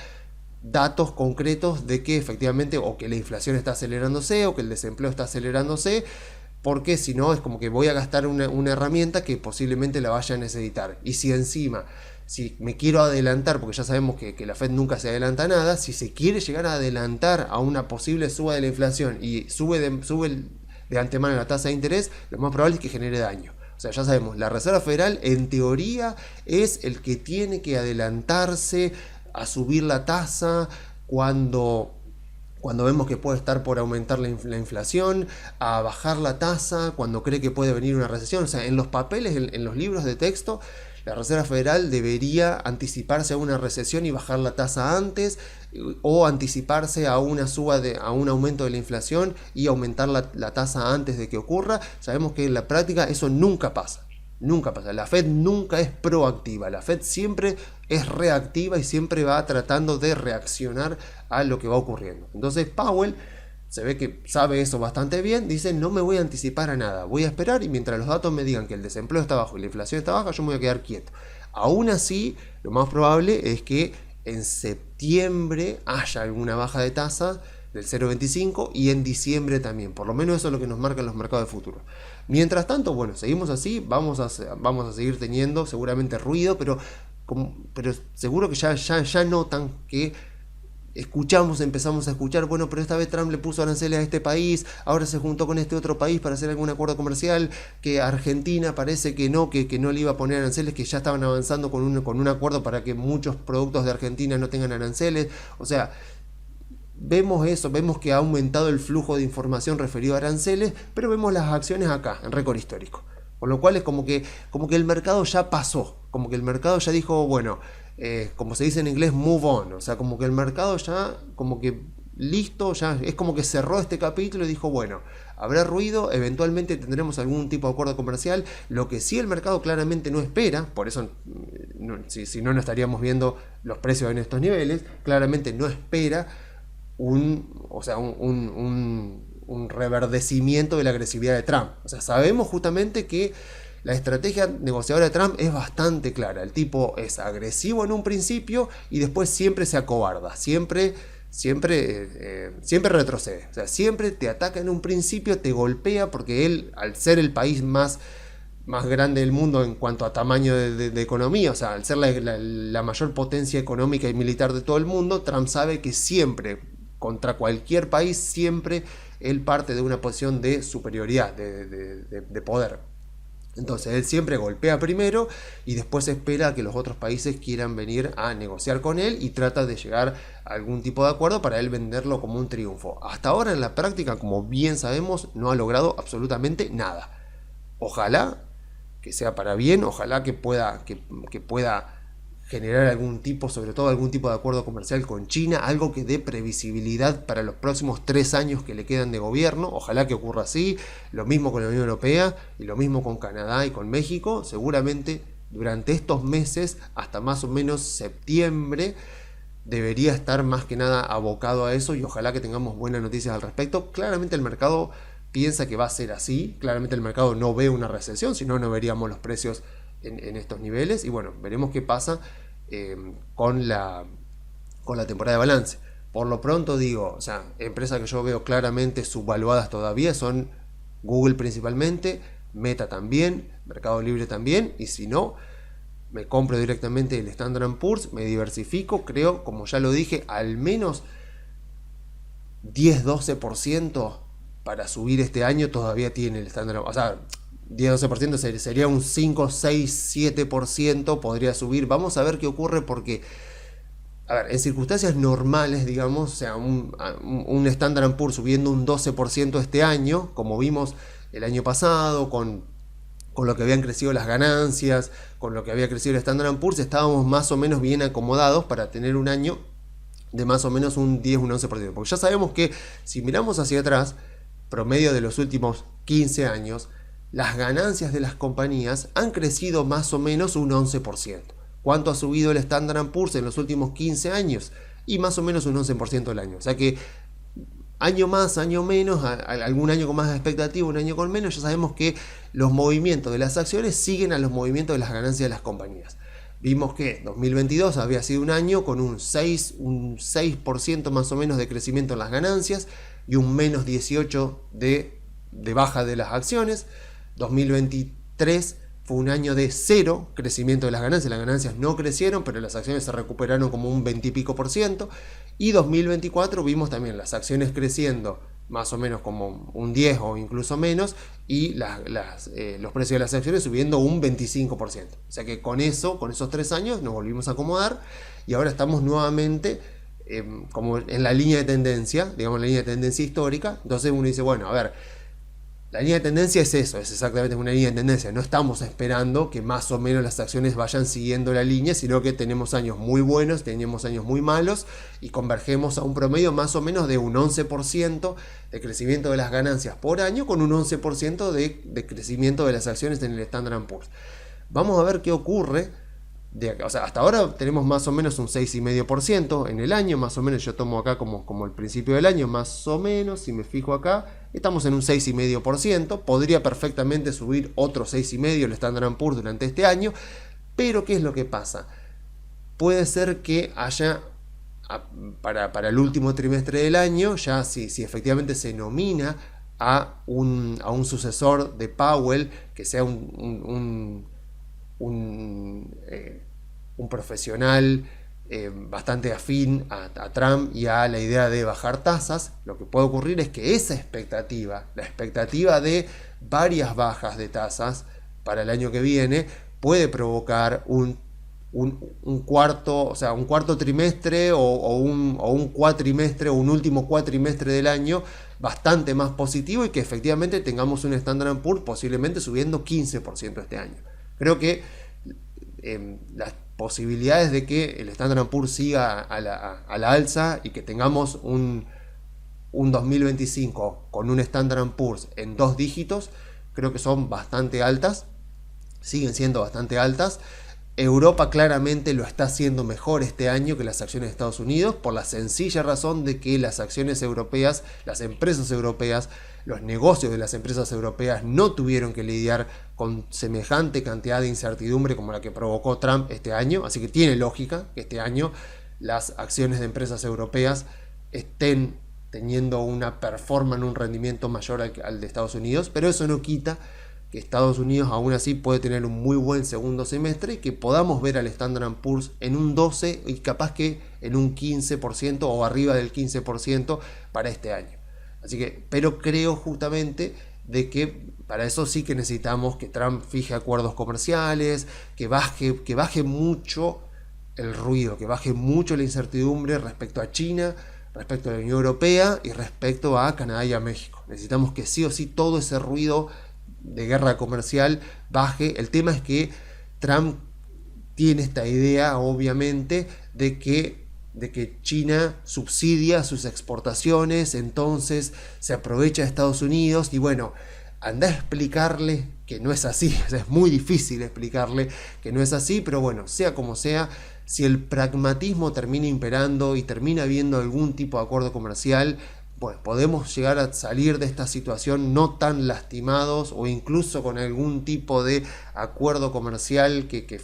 datos concretos de que efectivamente o que la inflación está acelerándose o que el desempleo está acelerándose, porque si no es como que voy a gastar una herramienta que posiblemente la vaya a necesitar. Y si me quiero adelantar, porque ya sabemos que la Fed nunca se adelanta a nada, si se quiere llegar a adelantar a una posible suba de la inflación y sube de antemano la tasa de interés, lo más probable es que genere daño. O sea, ya sabemos, la Reserva Federal en teoría es el que tiene que adelantarse a subir la tasa cuando vemos que puede estar por aumentar la inflación, a bajar la tasa cuando cree que puede venir una recesión. O sea, en los papeles, en los libros de texto, la Reserva Federal debería anticiparse a una recesión y bajar la tasa antes, o anticiparse a una a un aumento de la inflación y aumentar la tasa antes de que ocurra. Sabemos que en la práctica eso nunca pasa. Nunca pasa. La Fed nunca es proactiva. La Fed siempre es reactiva y siempre va tratando de reaccionar a lo que va ocurriendo. Entonces Powell se ve que sabe eso bastante bien. Dice, no me voy a anticipar a nada. Voy a esperar y mientras los datos me digan que el desempleo está bajo y la inflación está baja, yo me voy a quedar quieto. Aún así, lo más probable es que en septiembre haya alguna baja de tasa del 0,25 y en diciembre también. Por lo menos eso es lo que nos marcan los mercados de futuros. Mientras tanto, bueno, seguimos así, vamos a seguir teniendo seguramente ruido, pero seguro que ya notan que empezamos a escuchar, bueno, pero esta vez Trump le puso aranceles a este país, ahora se juntó con este otro país para hacer algún acuerdo comercial, que Argentina parece que no le iba a poner aranceles, que ya estaban avanzando con un acuerdo para que muchos productos de Argentina no tengan aranceles. O sea, vemos eso, vemos que ha aumentado el flujo de información referido a aranceles, pero vemos las acciones acá, en récord histórico. Con lo cual es como que el mercado ya pasó, como que el mercado ya dijo, bueno, como se dice en inglés, move on. O sea, como que el mercado ya, como que listo, ya es como que cerró este capítulo y dijo, bueno, habrá ruido, eventualmente tendremos algún tipo de acuerdo comercial. Lo que sí el mercado claramente no espera, por eso si no estaríamos viendo los precios en estos niveles, claramente no espera un reverdecimiento de la agresividad de Trump. O sea, sabemos justamente que la estrategia negociadora de Trump es bastante clara. El tipo es agresivo en un principio y después siempre se acobarda, siempre retrocede. O sea, siempre te ataca en un principio, te golpea, porque él, al ser el país más más grande del mundo en cuanto a tamaño de economía, o sea, al ser la mayor potencia económica y militar de todo el mundo, Trump sabe que siempre, contra cualquier país, siempre él parte de una posición de superioridad, de poder. Entonces él siempre golpea primero y después espera a que los otros países quieran venir a negociar con él y trata de llegar a algún tipo de acuerdo para él venderlo como un triunfo. Hasta ahora en la práctica, como bien sabemos, no ha logrado absolutamente nada. Ojalá que sea para bien, ojalá que pueda generar algún tipo, sobre todo algún tipo de acuerdo comercial con China, algo que dé previsibilidad para los próximos 3 años que le quedan de gobierno. Ojalá que ocurra así. Lo mismo con la Unión Europea y lo mismo con Canadá y con México. Seguramente durante estos meses, hasta más o menos septiembre, debería estar más que nada abocado a eso y ojalá que tengamos buenas noticias al respecto. Claramente el mercado piensa que va a ser así. Claramente el mercado no ve una recesión, si no, no veríamos los precios en estos niveles. Y bueno, veremos qué pasa con la temporada de balance. Por lo pronto digo, o sea, empresas que yo veo claramente subvaluadas todavía son Google principalmente, Meta también, Mercado Libre también, y si no, me compro directamente el Standard & Poor's, me diversifico, creo, como ya lo dije, al menos 10-12% para subir este año todavía tiene el Standard & Poor's. O sea, 10-12% sería un 5-6-7% podría subir. Vamos a ver qué ocurre porque, a ver, en circunstancias normales, digamos, o sea, un Standard & Poor's subiendo un 12% este año, como vimos el año pasado, con lo que habían crecido las ganancias, con lo que había crecido el Standard & Poor's, estábamos más o menos bien acomodados para tener un año de más o menos un 10-11%. Porque ya sabemos que si miramos hacia atrás, promedio de los últimos 15 años, las ganancias de las compañías han crecido más o menos un 11%. ¿Cuánto ha subido el Standard & Poor's en los últimos 15 años? Y más o menos un 11% al año. O sea que año más, año menos, algún año con más expectativa, un año con menos, ya sabemos que los movimientos de las acciones siguen a los movimientos de las ganancias de las compañías. Vimos que 2022 había sido un año con un 6% más o menos de crecimiento en las ganancias y un menos 18% de baja de las acciones. 2023 fue un año de cero crecimiento de las ganancias no crecieron, pero las acciones se recuperaron como un 20 y pico %. Y 2024 vimos también las acciones creciendo más o menos como un 10 o incluso menos, y los precios de las acciones subiendo un 25%. O sea que con esos 3 años nos volvimos a acomodar y ahora estamos nuevamente como en la línea de tendencia, digamos la línea de tendencia histórica. Entonces uno dice, bueno, a ver, la línea de tendencia es eso, es exactamente una línea de tendencia. No estamos esperando que más o menos las acciones vayan siguiendo la línea, sino que tenemos años muy buenos, tenemos años muy malos y convergemos a un promedio más o menos de un 11% de crecimiento de las ganancias por año con un 11% de crecimiento de las acciones en el Standard & Poor's. Vamos a ver qué ocurre. O sea, hasta ahora tenemos más o menos un 6,5% en el año, más o menos. Yo tomo acá como el principio del año, más o menos, si me fijo acá, estamos en un 6,5%. Podría perfectamente subir otro 6,5% el Standard & Poor's durante este año, pero ¿qué es lo que pasa? Puede ser que haya, para el último trimestre del año, ya si efectivamente se nomina a un sucesor de Powell, que sea un profesional bastante afín a Trump y a la idea de bajar tasas, lo que puede ocurrir es que esa expectativa, la expectativa de varias bajas de tasas para el año que viene, puede provocar un cuarto trimestre o un cuatrimestre o un último cuatrimestre del año bastante más positivo y que efectivamente tengamos un Standard & Poor's posiblemente subiendo 15% este año. Creo que las posibilidades de que el Standard & Poor's siga a la alza y que tengamos un 2025 con un Standard & Poor's en 2 dígitos, creo que son bastante altas, siguen siendo bastante altas. Europa claramente lo está haciendo mejor este año que las acciones de Estados Unidos, por la sencilla razón de que las acciones europeas, las empresas europeas, los negocios de las empresas europeas no tuvieron que lidiar con semejante cantidad de incertidumbre como la que provocó Trump este año, así que tiene lógica que este año las acciones de empresas europeas estén teniendo una performance, un rendimiento mayor al de Estados Unidos, pero eso no quita que Estados Unidos aún así puede tener un muy buen segundo semestre y que podamos ver al Standard & Poor's en un 12% y capaz que en un 15% o arriba del 15% para este año. Así que, pero creo justamente de que para eso sí que necesitamos que Trump fije acuerdos comerciales, que baje mucho el ruido, que baje mucho la incertidumbre respecto a China, respecto a la Unión Europea y respecto a Canadá y a México. Necesitamos que sí o sí todo ese ruido de guerra comercial baje. El tema es que Trump tiene esta idea, obviamente, de que China subsidia sus exportaciones, entonces se aprovecha de Estados Unidos y bueno, anda a explicarle que no es así. O sea, es muy difícil explicarle que no es así, pero bueno, sea como sea, si el pragmatismo termina imperando y termina habiendo algún tipo de acuerdo comercial, pues podemos llegar a salir de esta situación no tan lastimados o incluso con algún tipo de acuerdo comercial que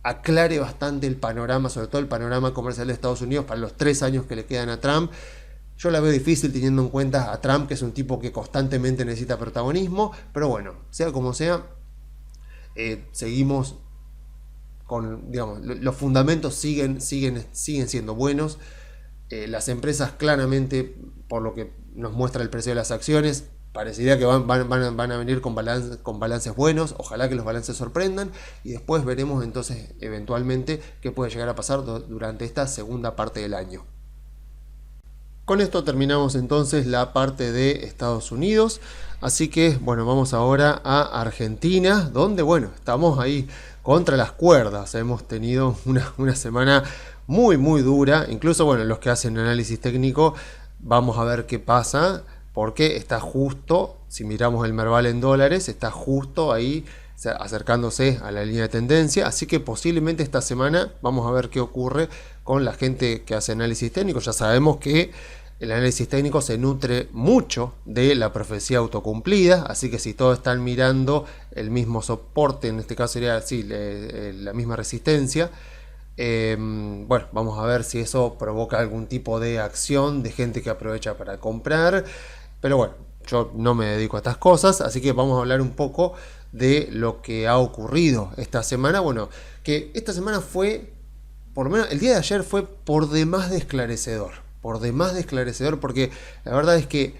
aclare bastante el panorama, sobre todo el panorama comercial de Estados Unidos para los 3 años que le quedan a Trump. Yo la veo difícil teniendo en cuenta a Trump, que es un tipo que constantemente necesita protagonismo, pero bueno, sea como sea, seguimos con, digamos, los fundamentos siguen siendo buenos. Las empresas claramente, por lo que nos muestra el precio de las acciones, parecería que van a venir con balances buenos. Ojalá que los balances sorprendan y después veremos entonces eventualmente qué puede llegar a pasar durante esta segunda parte del año. Con esto terminamos entonces la parte de Estados Unidos, así que bueno, vamos ahora a Argentina, donde bueno, estamos ahí contra las cuerdas. Hemos tenido una semana muy dura, incluso bueno, los que hacen análisis técnico, vamos a ver qué pasa, porque está justo, si miramos el Merval en dólares, está justo ahí acercándose a la línea de tendencia, así que posiblemente esta semana vamos a ver qué ocurre con la gente que hace análisis técnico. Ya sabemos que el análisis técnico se nutre mucho de la profecía autocumplida, así que si todos están mirando el mismo soporte, en este caso sería así, la misma resistencia, bueno, vamos a ver si eso provoca algún tipo de acción de gente que aprovecha para comprar, pero bueno, yo no me dedico a estas cosas, así que vamos a hablar un poco de lo que ha ocurrido esta semana. Bueno, que esta semana fue, por lo menos el día de ayer fue por demás de esclarecedor, porque la verdad es que,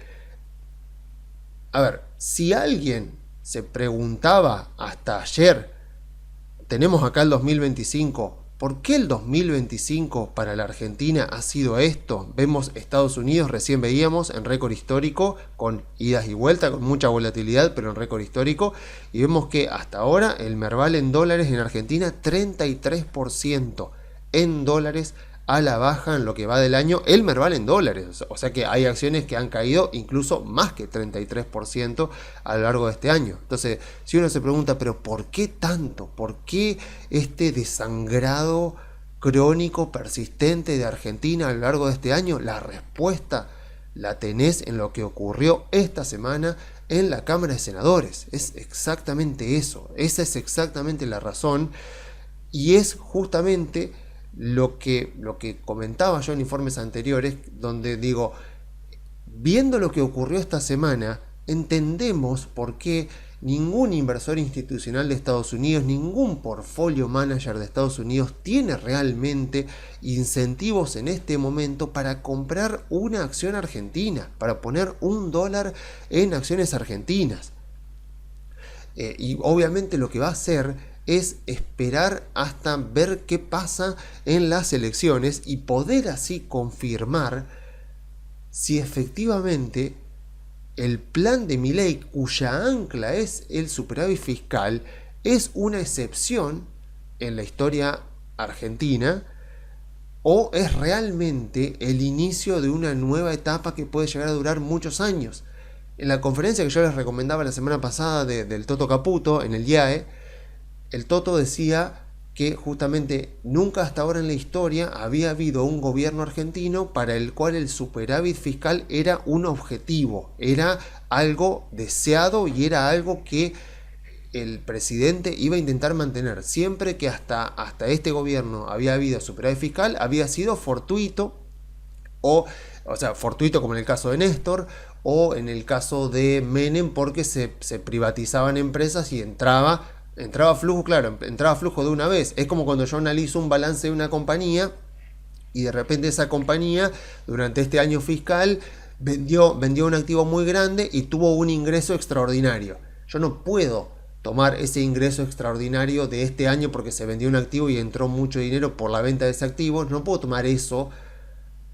a ver, si alguien se preguntaba hasta ayer, tenemos acá el 2025, ¿por qué el 2025 para la Argentina ha sido esto? Vemos Estados Unidos, recién veíamos, en récord histórico, con idas y vueltas, con mucha volatilidad, pero en récord histórico, y vemos que hasta ahora el Merval en dólares en Argentina, 33% en dólares a la baja en lo que va del año, el Merval en dólares, o sea que hay acciones que han caído incluso más que 33% a lo largo de este año. Entonces, si uno se pregunta, pero ¿por qué tanto? ¿Por qué este desangrado crónico persistente de Argentina a lo largo de este año? La respuesta la tenés en lo que ocurrió esta semana en la Cámara de Senadores. Es exactamente eso, esa es exactamente la razón, y es justamente lo que comentaba yo en informes anteriores, donde digo, viendo lo que ocurrió esta semana, entendemos por qué ningún inversor institucional de Estados Unidos, ningún portfolio manager de Estados Unidos tiene realmente incentivos en este momento para comprar una acción argentina, para poner $1 en acciones argentinas. Y obviamente lo que va a hacer es esperar hasta ver qué pasa en las elecciones y poder así confirmar si efectivamente el plan de Milei, cuya ancla es el superávit fiscal, es una excepción en la historia argentina o es realmente el inicio de una nueva etapa que puede llegar a durar muchos años. En la conferencia que yo les recomendaba la semana pasada del Toto Caputo en el IAE, el Toto decía que justamente nunca hasta ahora en la historia había habido un gobierno argentino para el cual el superávit fiscal era un objetivo, era algo deseado y era algo que el presidente iba a intentar mantener. Siempre que hasta este gobierno había habido superávit fiscal, había sido fortuito O sea, fortuito como en el caso de Néstor, o en el caso de Menem, porque se privatizaban empresas y entraba flujo, claro, entraba flujo de una vez. Es como cuando yo analizo un balance de una compañía y de repente esa compañía durante este año fiscal vendió un activo muy grande y tuvo un ingreso extraordinario. Yo no puedo tomar ese ingreso extraordinario de este año porque se vendió un activo y entró mucho dinero por la venta de ese activo. No puedo tomar eso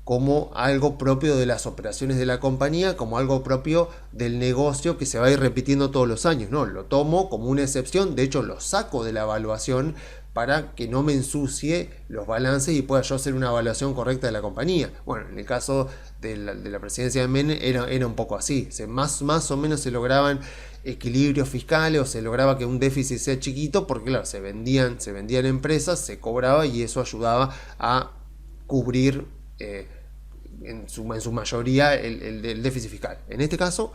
como algo propio de las operaciones de la compañía, como algo propio del negocio que se va a ir repitiendo todos los años. No, lo tomo como una excepción, de hecho lo saco de la evaluación para que no me ensucie los balances y pueda yo hacer una evaluación correcta de la compañía. Bueno, en el caso de la presidencia de Menem era un poco así, más o menos se lograban equilibrios fiscales o se lograba que un déficit sea chiquito porque claro, se vendían empresas, se cobraba y eso ayudaba a cubrir en su mayoría el déficit fiscal. En este caso,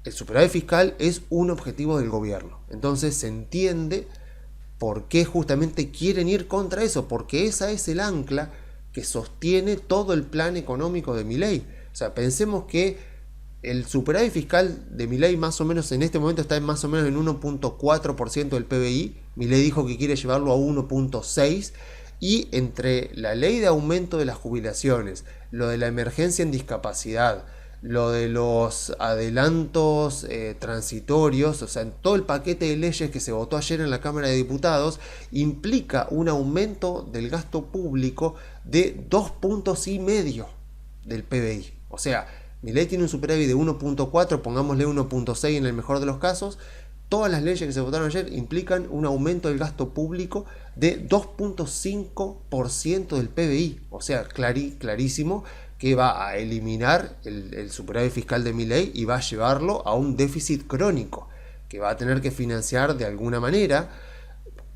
el superávit fiscal es un objetivo del gobierno. Entonces se entiende por qué justamente quieren ir contra eso, porque esa es el ancla que sostiene todo el plan económico de Milei. O sea, pensemos que el superávit fiscal de Milei más o menos en este momento está en más o menos en 1.4% del PBI. Milei dijo que quiere llevarlo a 1.6%. Y entre la ley de aumento de las jubilaciones, lo de la emergencia en discapacidad, lo de los adelantos transitorios, o sea, en todo el paquete de leyes que se votó ayer en la Cámara de Diputados, implica un aumento del gasto público de 2,5 puntos del PBI. O sea, Milei tiene un superávit de 1.4, pongámosle 1.6 en el mejor de los casos. Todas las leyes que se votaron ayer implican un aumento del gasto público de 2.5% del PBI. O sea, clarísimo que va a eliminar el superávit fiscal de Milei y va a llevarlo a un déficit crónico que va a tener que financiar de alguna manera.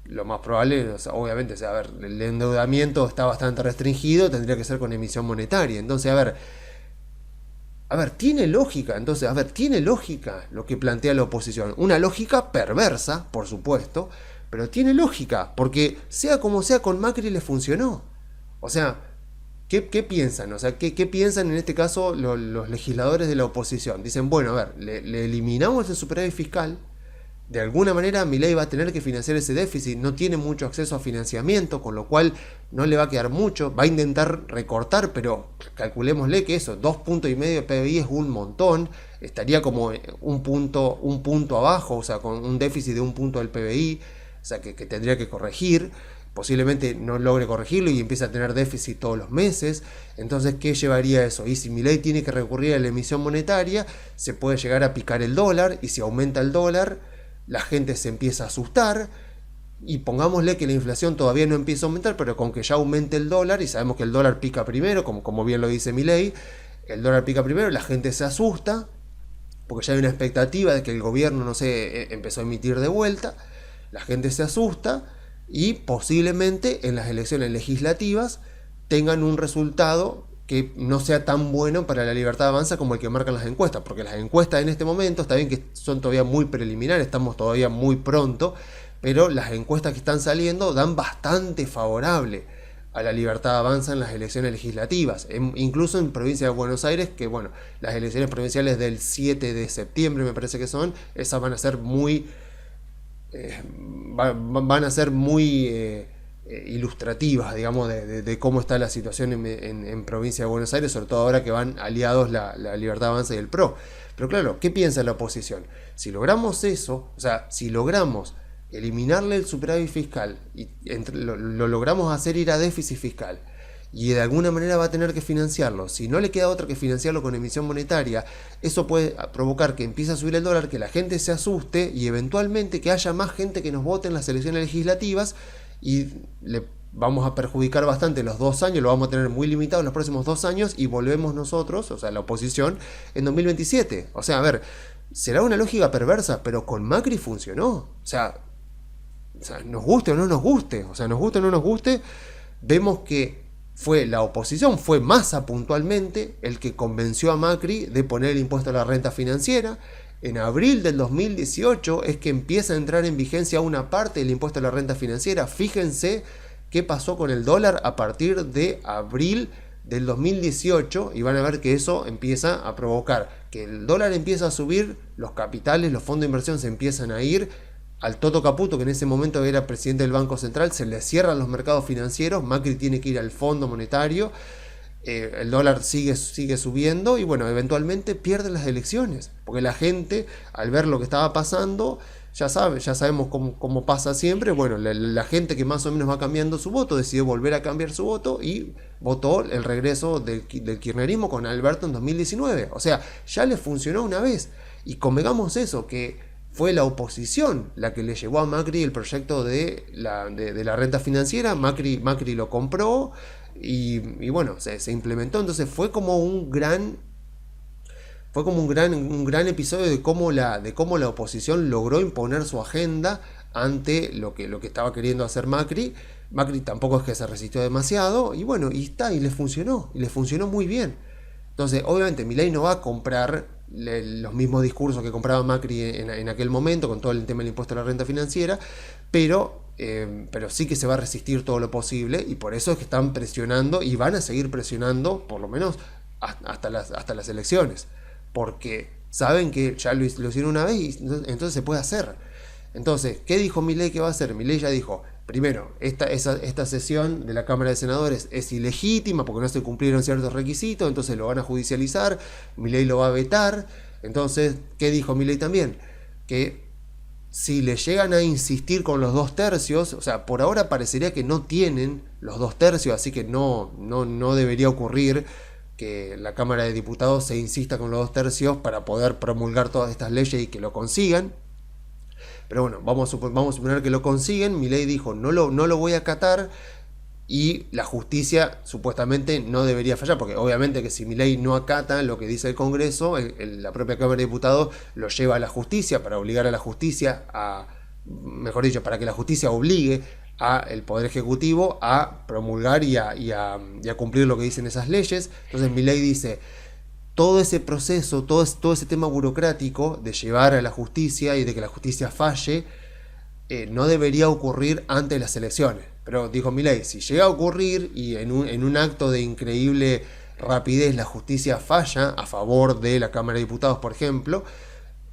Lo más probable, o sea, obviamente, o sea, a ver, el endeudamiento está bastante restringido, tendría que ser con emisión monetaria. Entonces, tiene lógica, tiene lógica lo que plantea la oposición. Una lógica perversa, por supuesto, pero tiene lógica, porque sea como sea, con Macri le funcionó. O sea, ¿qué piensan? O sea, ¿qué piensan en este caso los legisladores de la oposición? Dicen, bueno, le eliminamos el superávit fiscal. De alguna manera Milei va a tener que financiar ese déficit, no tiene mucho acceso a financiamiento, con lo cual no le va a quedar mucho, va a intentar recortar, pero calculémosle que eso, 2,5 puntos de PBI es un montón, estaría como un punto abajo, o sea, con un déficit de 1 punto del PBI, o sea, que tendría que corregir, posiblemente no logre corregirlo y empiece a tener déficit todos los meses. Entonces, ¿qué llevaría eso? Y si Milei tiene que recurrir a la emisión monetaria, se puede llegar a picar el dólar, y si aumenta el dólar, la gente se empieza a asustar y pongámosle que la inflación todavía no empieza a aumentar, pero con que ya aumente el dólar, y sabemos que el dólar pica primero, como bien lo dice Milei, el dólar pica primero, la gente se asusta, porque ya hay una expectativa de que el gobierno, no sé, empezó a emitir de vuelta, la gente se asusta y posiblemente en las elecciones legislativas tengan un resultado que no sea tan bueno para la Libertad Avanza como el que marcan las encuestas, porque las encuestas en este momento, está bien que son todavía muy preliminares, estamos todavía muy pronto, pero las encuestas que están saliendo dan bastante favorable a la Libertad Avanza en las elecciones legislativas, incluso en provincia de Buenos Aires, que bueno, las elecciones provinciales del 7 de septiembre me parece que son, esas van a ser muy ilustrativas, digamos, de cómo está la situación en provincia de Buenos Aires, sobre todo ahora que van aliados la Libertad Avanza y el PRO. Pero claro, ¿qué piensa la oposición? Si logramos eso, o sea, si logramos eliminarle el superávit fiscal y lo logramos hacer ir a déficit fiscal, y de alguna manera va a tener que financiarlo, si no le queda otra que financiarlo con emisión monetaria, eso puede provocar que empiece a subir el dólar, que la gente se asuste y eventualmente que haya más gente que nos vote en las elecciones legislativas, y le vamos a perjudicar bastante los 2 años, lo vamos a tener muy limitado en los próximos 2 años, y volvemos nosotros, o sea, la oposición, en 2027. O sea, será una lógica perversa, pero con Macri funcionó. O sea, nos guste o no nos guste, vemos que la oposición, fue Massa puntualmente el que convenció a Macri de poner el impuesto a la renta financiera. En abril del 2018 es que empieza a entrar en vigencia una parte del impuesto a la renta financiera. Fíjense qué pasó con el dólar a partir de abril del 2018 y van a ver que eso empieza a provocar que el dólar empieza a subir, los capitales, los fondos de inversión se empiezan a ir. Al Toto Caputo, que en ese momento era presidente del Banco Central, se le cierran los mercados financieros, Macri tiene que ir al Fondo Monetario, el dólar sigue subiendo y bueno, eventualmente pierden las elecciones, porque la gente, al ver lo que estaba pasando, ya sabemos cómo pasa siempre, bueno, la gente que más o menos va cambiando su voto, decidió volver a cambiar su voto y votó el regreso del kirchnerismo con Alberto en 2019. O sea, ya le funcionó una vez. Y convengamos eso, que fue la oposición la que le llevó a Macri el proyecto de la renta financiera. Macri lo compró y bueno, se implementó. Entonces fue como un gran episodio de cómo la oposición logró imponer su agenda ante lo que estaba queriendo hacer Macri. Macri tampoco es que se resistió demasiado y bueno, y le funcionó muy bien. Entonces, obviamente, Milei no va a comprar los mismos discursos que compraba Macri en aquel momento, con todo el tema del impuesto a la renta financiera, pero sí que se va a resistir todo lo posible, y por eso es que están presionando y van a seguir presionando, por lo menos hasta las elecciones, porque saben que ya lo hicieron una vez y entonces se puede hacer. Entonces, ¿qué dijo Milei que va a hacer? Milei ya dijo, primero, esta sesión de la Cámara de Senadores es ilegítima porque no se cumplieron ciertos requisitos, entonces lo van a judicializar, Milei lo va a vetar. Entonces, ¿qué dijo Milei también? Que si le llegan a insistir con los 2/3, o sea, por ahora parecería que no tienen los 2/3, así que no debería ocurrir que la Cámara de Diputados se insista con los 2/3 para poder promulgar todas estas leyes y que lo consigan. Pero bueno, vamos a suponer que lo consiguen. Milei dijo, no lo voy a acatar, y la justicia supuestamente no debería fallar, porque obviamente que si Milei no acata lo que dice el Congreso, la propia Cámara de Diputados lo lleva a la justicia para obligar a la justicia mejor dicho, para que la justicia obligue al Poder Ejecutivo a promulgar y a cumplir lo que dicen esas leyes. Entonces Milei dice, todo ese proceso, todo ese tema burocrático de llevar a la justicia y de que la justicia falle, no debería ocurrir antes de las elecciones. Pero dijo Milei, si llega a ocurrir y en un acto de increíble rapidez la justicia falla a favor de la Cámara de Diputados, por ejemplo,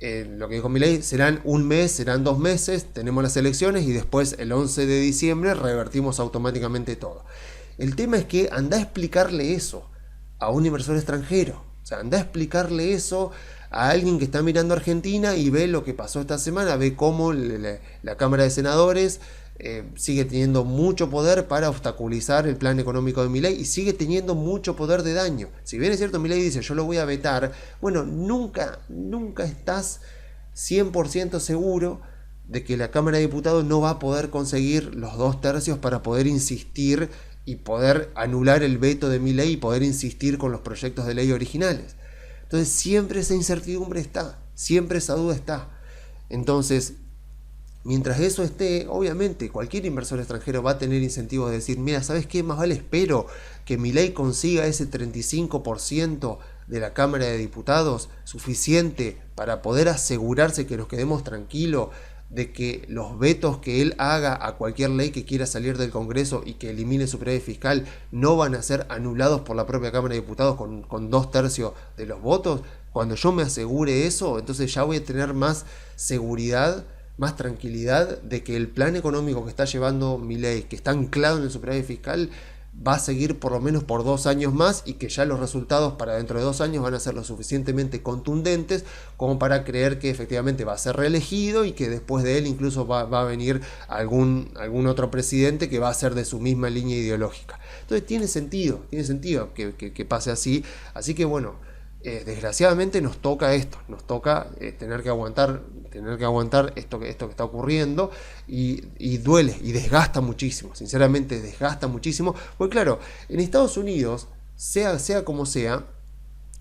lo que dijo Milei, serán un mes, serán 2 meses, tenemos las elecciones y después el 11 de diciembre revertimos automáticamente todo. El tema es que anda a explicarle eso a un inversor extranjero. O sea, anda a explicarle eso a alguien que está mirando Argentina y ve lo que pasó esta semana, ve cómo la Cámara de Senadores sigue teniendo mucho poder para obstaculizar el plan económico de Milei y sigue teniendo mucho poder de daño. Si bien es cierto, Milei dice, yo lo voy a vetar, bueno, nunca estás 100% seguro de que la Cámara de Diputados no va a poder conseguir los 2/3 para poder insistir y poder anular el veto de Milei y poder insistir con los proyectos de ley originales. Entonces siempre esa incertidumbre está, siempre esa duda está. Entonces, mientras eso esté, obviamente cualquier inversor extranjero va a tener incentivos de decir, mira, ¿sabes qué? Más vale espero que Milei consiga ese 35% de la Cámara de Diputados, suficiente para poder asegurarse que nos quedemos tranquilos de que los vetos que él haga a cualquier ley que quiera salir del Congreso y que elimine superávit fiscal no van a ser anulados por la propia Cámara de Diputados con 2/3 de los votos. Cuando yo me asegure eso, entonces ya voy a tener más seguridad, más tranquilidad de que el plan económico que está llevando Milei, que está anclado en el superávit fiscal, va a seguir por lo menos por 2 años más, y que ya los resultados para dentro de 2 años van a ser lo suficientemente contundentes como para creer que efectivamente va a ser reelegido y que después de él incluso va a venir algún otro presidente que va a ser de su misma línea ideológica. Entonces tiene sentido que pase así. Así que bueno, desgraciadamente nos toca esto, nos toca tener que aguantar esto que está ocurriendo, y duele y desgasta muchísimo, sinceramente desgasta muchísimo, porque claro, en Estados Unidos, sea como sea,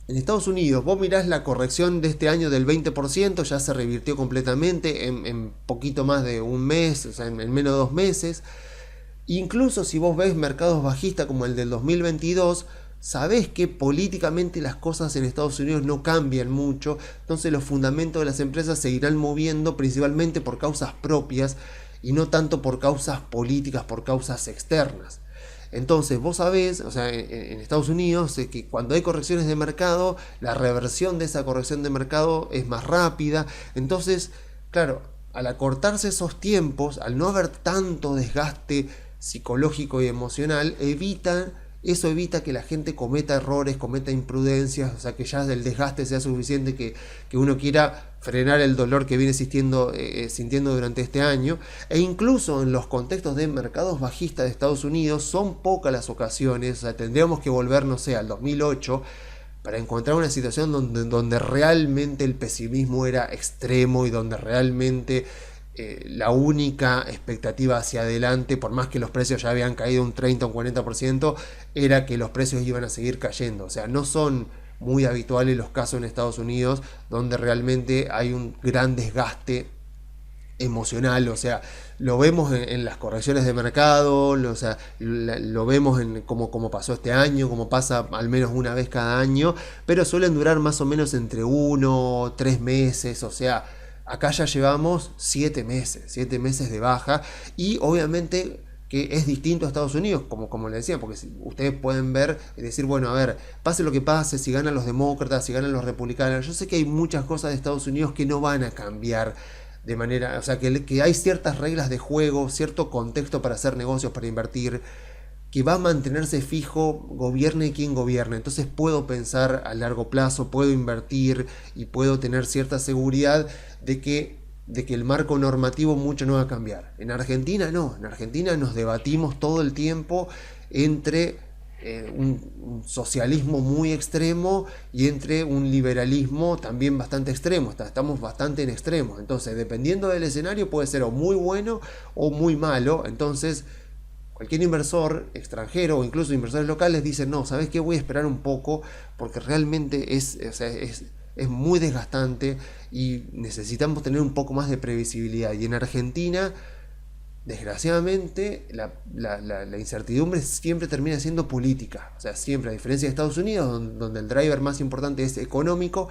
en Estados Unidos vos mirás la corrección de este año del 20%, ya se revirtió completamente en poquito más de un mes, o sea, en menos de 2 meses. Incluso si vos ves mercados bajistas como el del 2022, sabés que políticamente las cosas en Estados Unidos no cambian mucho, entonces los fundamentos de las empresas seguirán moviendo principalmente por causas propias y no tanto por causas políticas, por causas externas. Entonces vos sabés, o sea, en Estados Unidos, que cuando hay correcciones de mercado, la reversión de esa corrección de mercado es más rápida. Entonces, claro, al acortarse esos tiempos, al no haber tanto desgaste psicológico y emocional, eso evita que la gente cometa errores, cometa imprudencias, o sea, que ya el desgaste sea suficiente, que uno quiera frenar el dolor que viene sintiendo durante este año. E incluso en los contextos de mercados bajistas de Estados Unidos son pocas las ocasiones, o sea, tendríamos que volver, no sé, al 2008 para encontrar una situación donde realmente el pesimismo era extremo y donde realmente la única expectativa hacia adelante, por más que los precios ya habían caído un 30 o un 40%, era que los precios iban a seguir cayendo. O sea, no son muy habituales los casos en Estados Unidos donde realmente hay un gran desgaste emocional. O sea, lo vemos en las correcciones de mercado, o sea, lo vemos en como pasó este año, como pasa al menos una vez cada año, pero suelen durar más o menos entre 1 3 meses. O sea, acá ya llevamos 7 meses de baja, y obviamente que es distinto a Estados Unidos, como le decía, porque ustedes pueden ver y decir, bueno, a ver, pase lo que pase, si ganan los demócratas, si ganan los republicanos, yo sé que hay muchas cosas de Estados Unidos que no van a cambiar de manera, o sea, que hay ciertas reglas de juego, cierto contexto para hacer negocios, para invertir, que va a mantenerse fijo, gobierne quien gobierne. Entonces puedo pensar a largo plazo, puedo invertir y puedo tener cierta seguridad de que el marco normativo mucho no va a cambiar. En Argentina no, en Argentina nos debatimos todo el tiempo entre un socialismo muy extremo y entre un liberalismo también bastante extremo. Estamos bastante en extremos. Entonces, dependiendo del escenario, puede ser o muy bueno o muy malo. Entonces, cualquier inversor extranjero o incluso inversores locales dicen, no, ¿sabes qué? Voy a esperar un poco porque realmente es muy desgastante y necesitamos tener un poco más de previsibilidad. Y en Argentina, desgraciadamente, la incertidumbre siempre termina siendo política. O sea, siempre, a diferencia de Estados Unidos, donde el driver más importante es económico,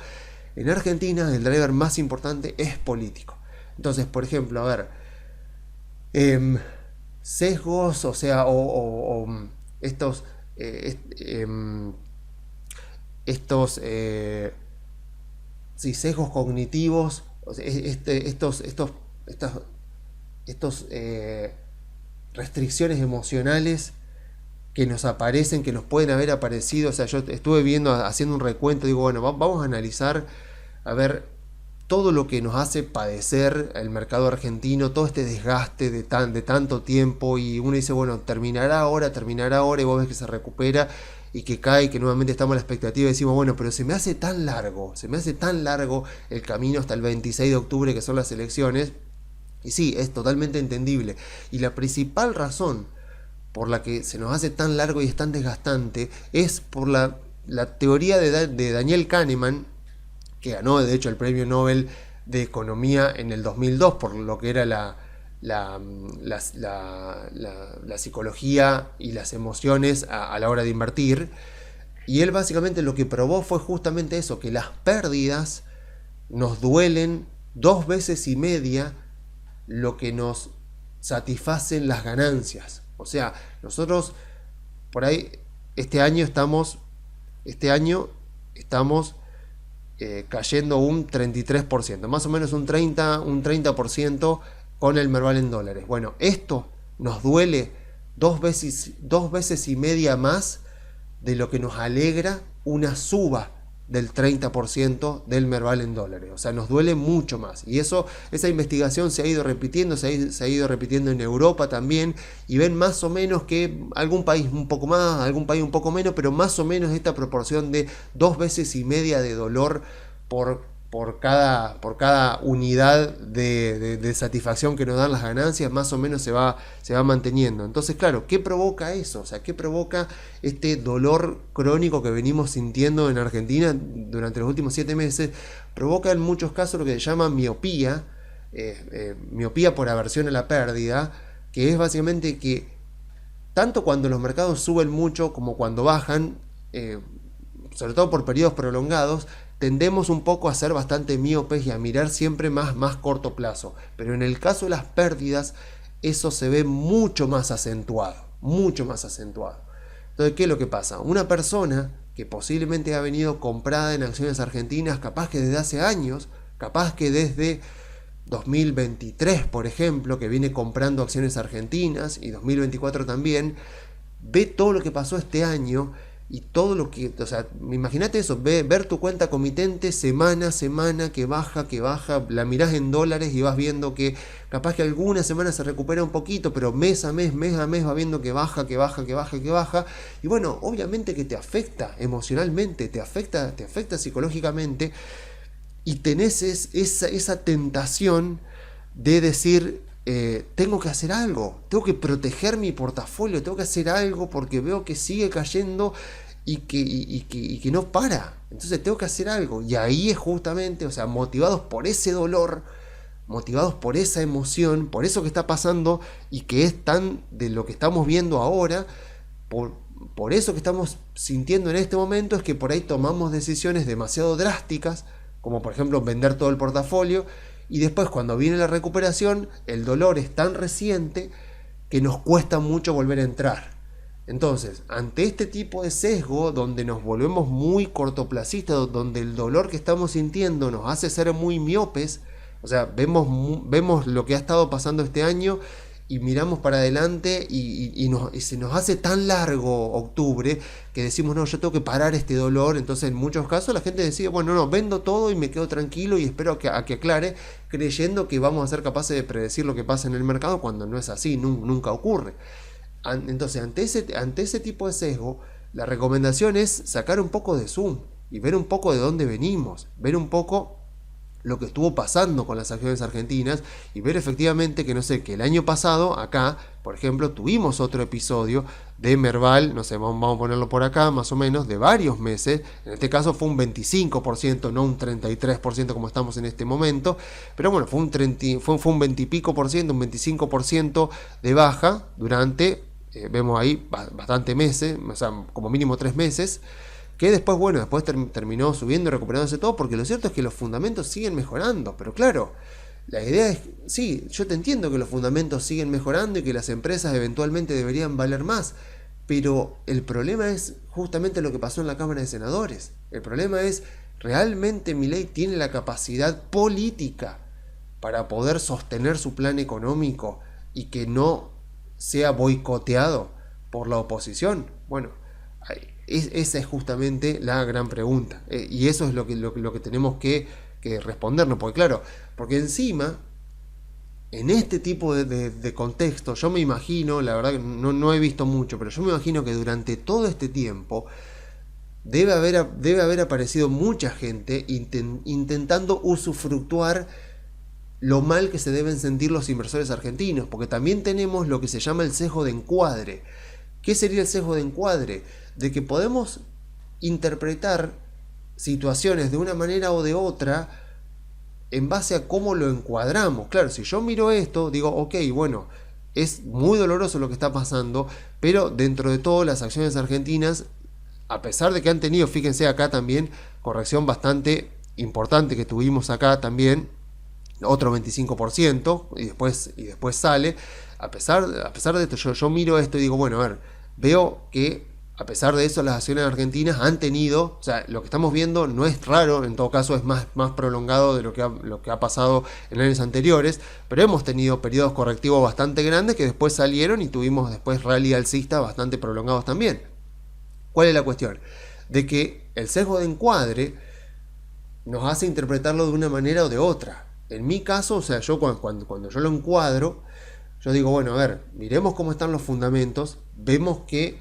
en Argentina el driver más importante es político. Entonces, por ejemplo, a ver, sesgos, o sea, estos sesgos cognitivos, o sea, estos restricciones emocionales que nos aparecen, que nos pueden haber aparecido. O sea, yo estuve haciendo un recuento, digo, bueno, vamos a analizar, a ver, todo lo que nos hace padecer el mercado argentino, todo este desgaste de tanto tiempo, y uno dice, bueno, terminará ahora, y vos ves que se recupera y que cae, que nuevamente estamos a la expectativa y decimos, bueno, pero se me hace tan largo el camino hasta el 26 de octubre, que son las elecciones. Y sí, es totalmente entendible. Y la principal razón por la que se nos hace tan largo y es tan desgastante es por la teoría de Daniel Kahneman, que ganó de hecho el premio Nobel de Economía en el 2002 por lo que era la psicología y las emociones a la hora de invertir. Y él básicamente lo que probó fue justamente eso, que las pérdidas nos duelen 2 veces y media lo que nos satisfacen las ganancias. O sea, nosotros por ahí este año estamos cayendo un 33%, más o menos un 30% con el Merval en dólares. Bueno, esto nos duele 2 veces y media más de lo que nos alegra una suba del 30% del Merval en dólares. O sea, nos duele mucho más. Y esa investigación se ha ido repitiendo, se ha ido repitiendo en Europa también, y ven más o menos que algún país un poco más, algún país un poco menos, pero más o menos esta proporción de 2 veces y media de dolor por cada unidad de satisfacción que nos dan las ganancias, más o menos se va manteniendo. Entonces, claro, ¿qué provoca eso? O sea, ¿qué provoca este dolor crónico que venimos sintiendo en Argentina durante los últimos 7 meses? Provoca en muchos casos lo que se llama miopía, miopía por aversión a la pérdida, que es básicamente que tanto cuando los mercados suben mucho como cuando bajan, sobre todo por periodos prolongados, tendemos un poco a ser bastante miopes y a mirar siempre más corto plazo. Pero en el caso de las pérdidas, eso se ve mucho más acentuado. mucho más acentuado. Entonces, ¿qué es lo que pasa? Una persona que posiblemente ha venido comprada en acciones argentinas, capaz que desde hace años, capaz que desde 2023, por ejemplo, que viene comprando acciones argentinas, y 2024 también, ve todo lo que pasó este año y todo lo que, o sea, imagínate eso, ver tu cuenta comitente semana a semana, que baja, la mirás en dólares y vas viendo que capaz que alguna semana se recupera un poquito, pero mes a mes va viendo que baja, y bueno, obviamente que te afecta emocionalmente, te afecta psicológicamente, y tenés esa tentación de decir, tengo que hacer algo, tengo que proteger mi portafolio, tengo que hacer algo porque veo que sigue cayendo y que no para. Entonces tengo que hacer algo. Y ahí es justamente, o sea, motivados por ese dolor, motivados por esa emoción, por eso que está pasando y que es tan de lo que estamos viendo ahora, por eso que estamos sintiendo en este momento, es que por ahí tomamos decisiones demasiado drásticas, como por ejemplo vender todo el portafolio, y después cuando viene la recuperación, el dolor es tan reciente que nos cuesta mucho volver a entrar. Entonces, ante este tipo de sesgo, donde nos volvemos muy cortoplacistas, donde el dolor que estamos sintiendo nos hace ser muy miopes, o sea, vemos lo que ha estado pasando este año y miramos para adelante y se nos hace tan largo octubre que decimos, no, yo tengo que parar este dolor. Entonces en muchos casos la gente decide, bueno, no, vendo todo y me quedo tranquilo y espero a que aclare, creyendo que vamos a ser capaces de predecir lo que pasa en el mercado, cuando no es así, nunca ocurre. Entonces ante ese tipo de sesgo, la recomendación es sacar un poco de zoom y ver un poco de dónde venimos, ver un poco lo que estuvo pasando con las acciones argentinas y ver efectivamente que, no sé, que el año pasado acá, por ejemplo, tuvimos otro episodio de Merval, no sé, vamos a ponerlo por acá, más o menos, de varios meses. En este caso fue un 25%, no un 33% como estamos en este momento, pero bueno, fue un 20 y pico por ciento, un 25% de baja durante, vemos ahí, bastante meses, o sea, como mínimo 3 meses, que después, bueno, terminó subiendo y recuperándose todo, porque lo cierto es que los fundamentos siguen mejorando. Pero claro, la idea es, sí, yo te entiendo que los fundamentos siguen mejorando y que las empresas eventualmente deberían valer más, pero el problema es justamente lo que pasó en la Cámara de Senadores. El problema es, ¿realmente Milei tiene la capacidad política para poder sostener su plan económico y que no sea boicoteado por la oposición? Bueno, esa es justamente la gran pregunta, y eso es lo que tenemos que respondernos, porque claro, porque encima en este tipo de contexto, yo me imagino, la verdad que no he visto mucho, pero yo me imagino que durante todo este tiempo debe haber aparecido mucha gente intentando usufructuar lo mal que se deben sentir los inversores argentinos, porque también tenemos lo que se llama el sesgo de encuadre. ¿Qué sería el sesgo de encuadre? De que podemos interpretar situaciones de una manera o de otra en base a cómo lo encuadramos. Claro, si yo miro esto, digo, ok, bueno, es muy doloroso lo que está pasando, pero dentro de todo las acciones argentinas, a pesar de que han tenido, fíjense acá también, corrección bastante importante que tuvimos acá también, otro 25%, y después sale. A pesar de esto, yo miro esto y digo, bueno, a ver, veo que a pesar de eso las acciones argentinas han tenido, o sea, lo que estamos viendo no es raro, en todo caso es más prolongado de lo que ha pasado en años anteriores, pero hemos tenido periodos correctivos bastante grandes que después salieron y tuvimos después rally alcista bastante prolongados también. ¿Cuál es la cuestión? De que el sesgo de encuadre nos hace interpretarlo de una manera o de otra. En mi caso, o sea, yo cuando yo lo encuadro, yo digo, bueno, a ver, miremos cómo están los fundamentos, vemos que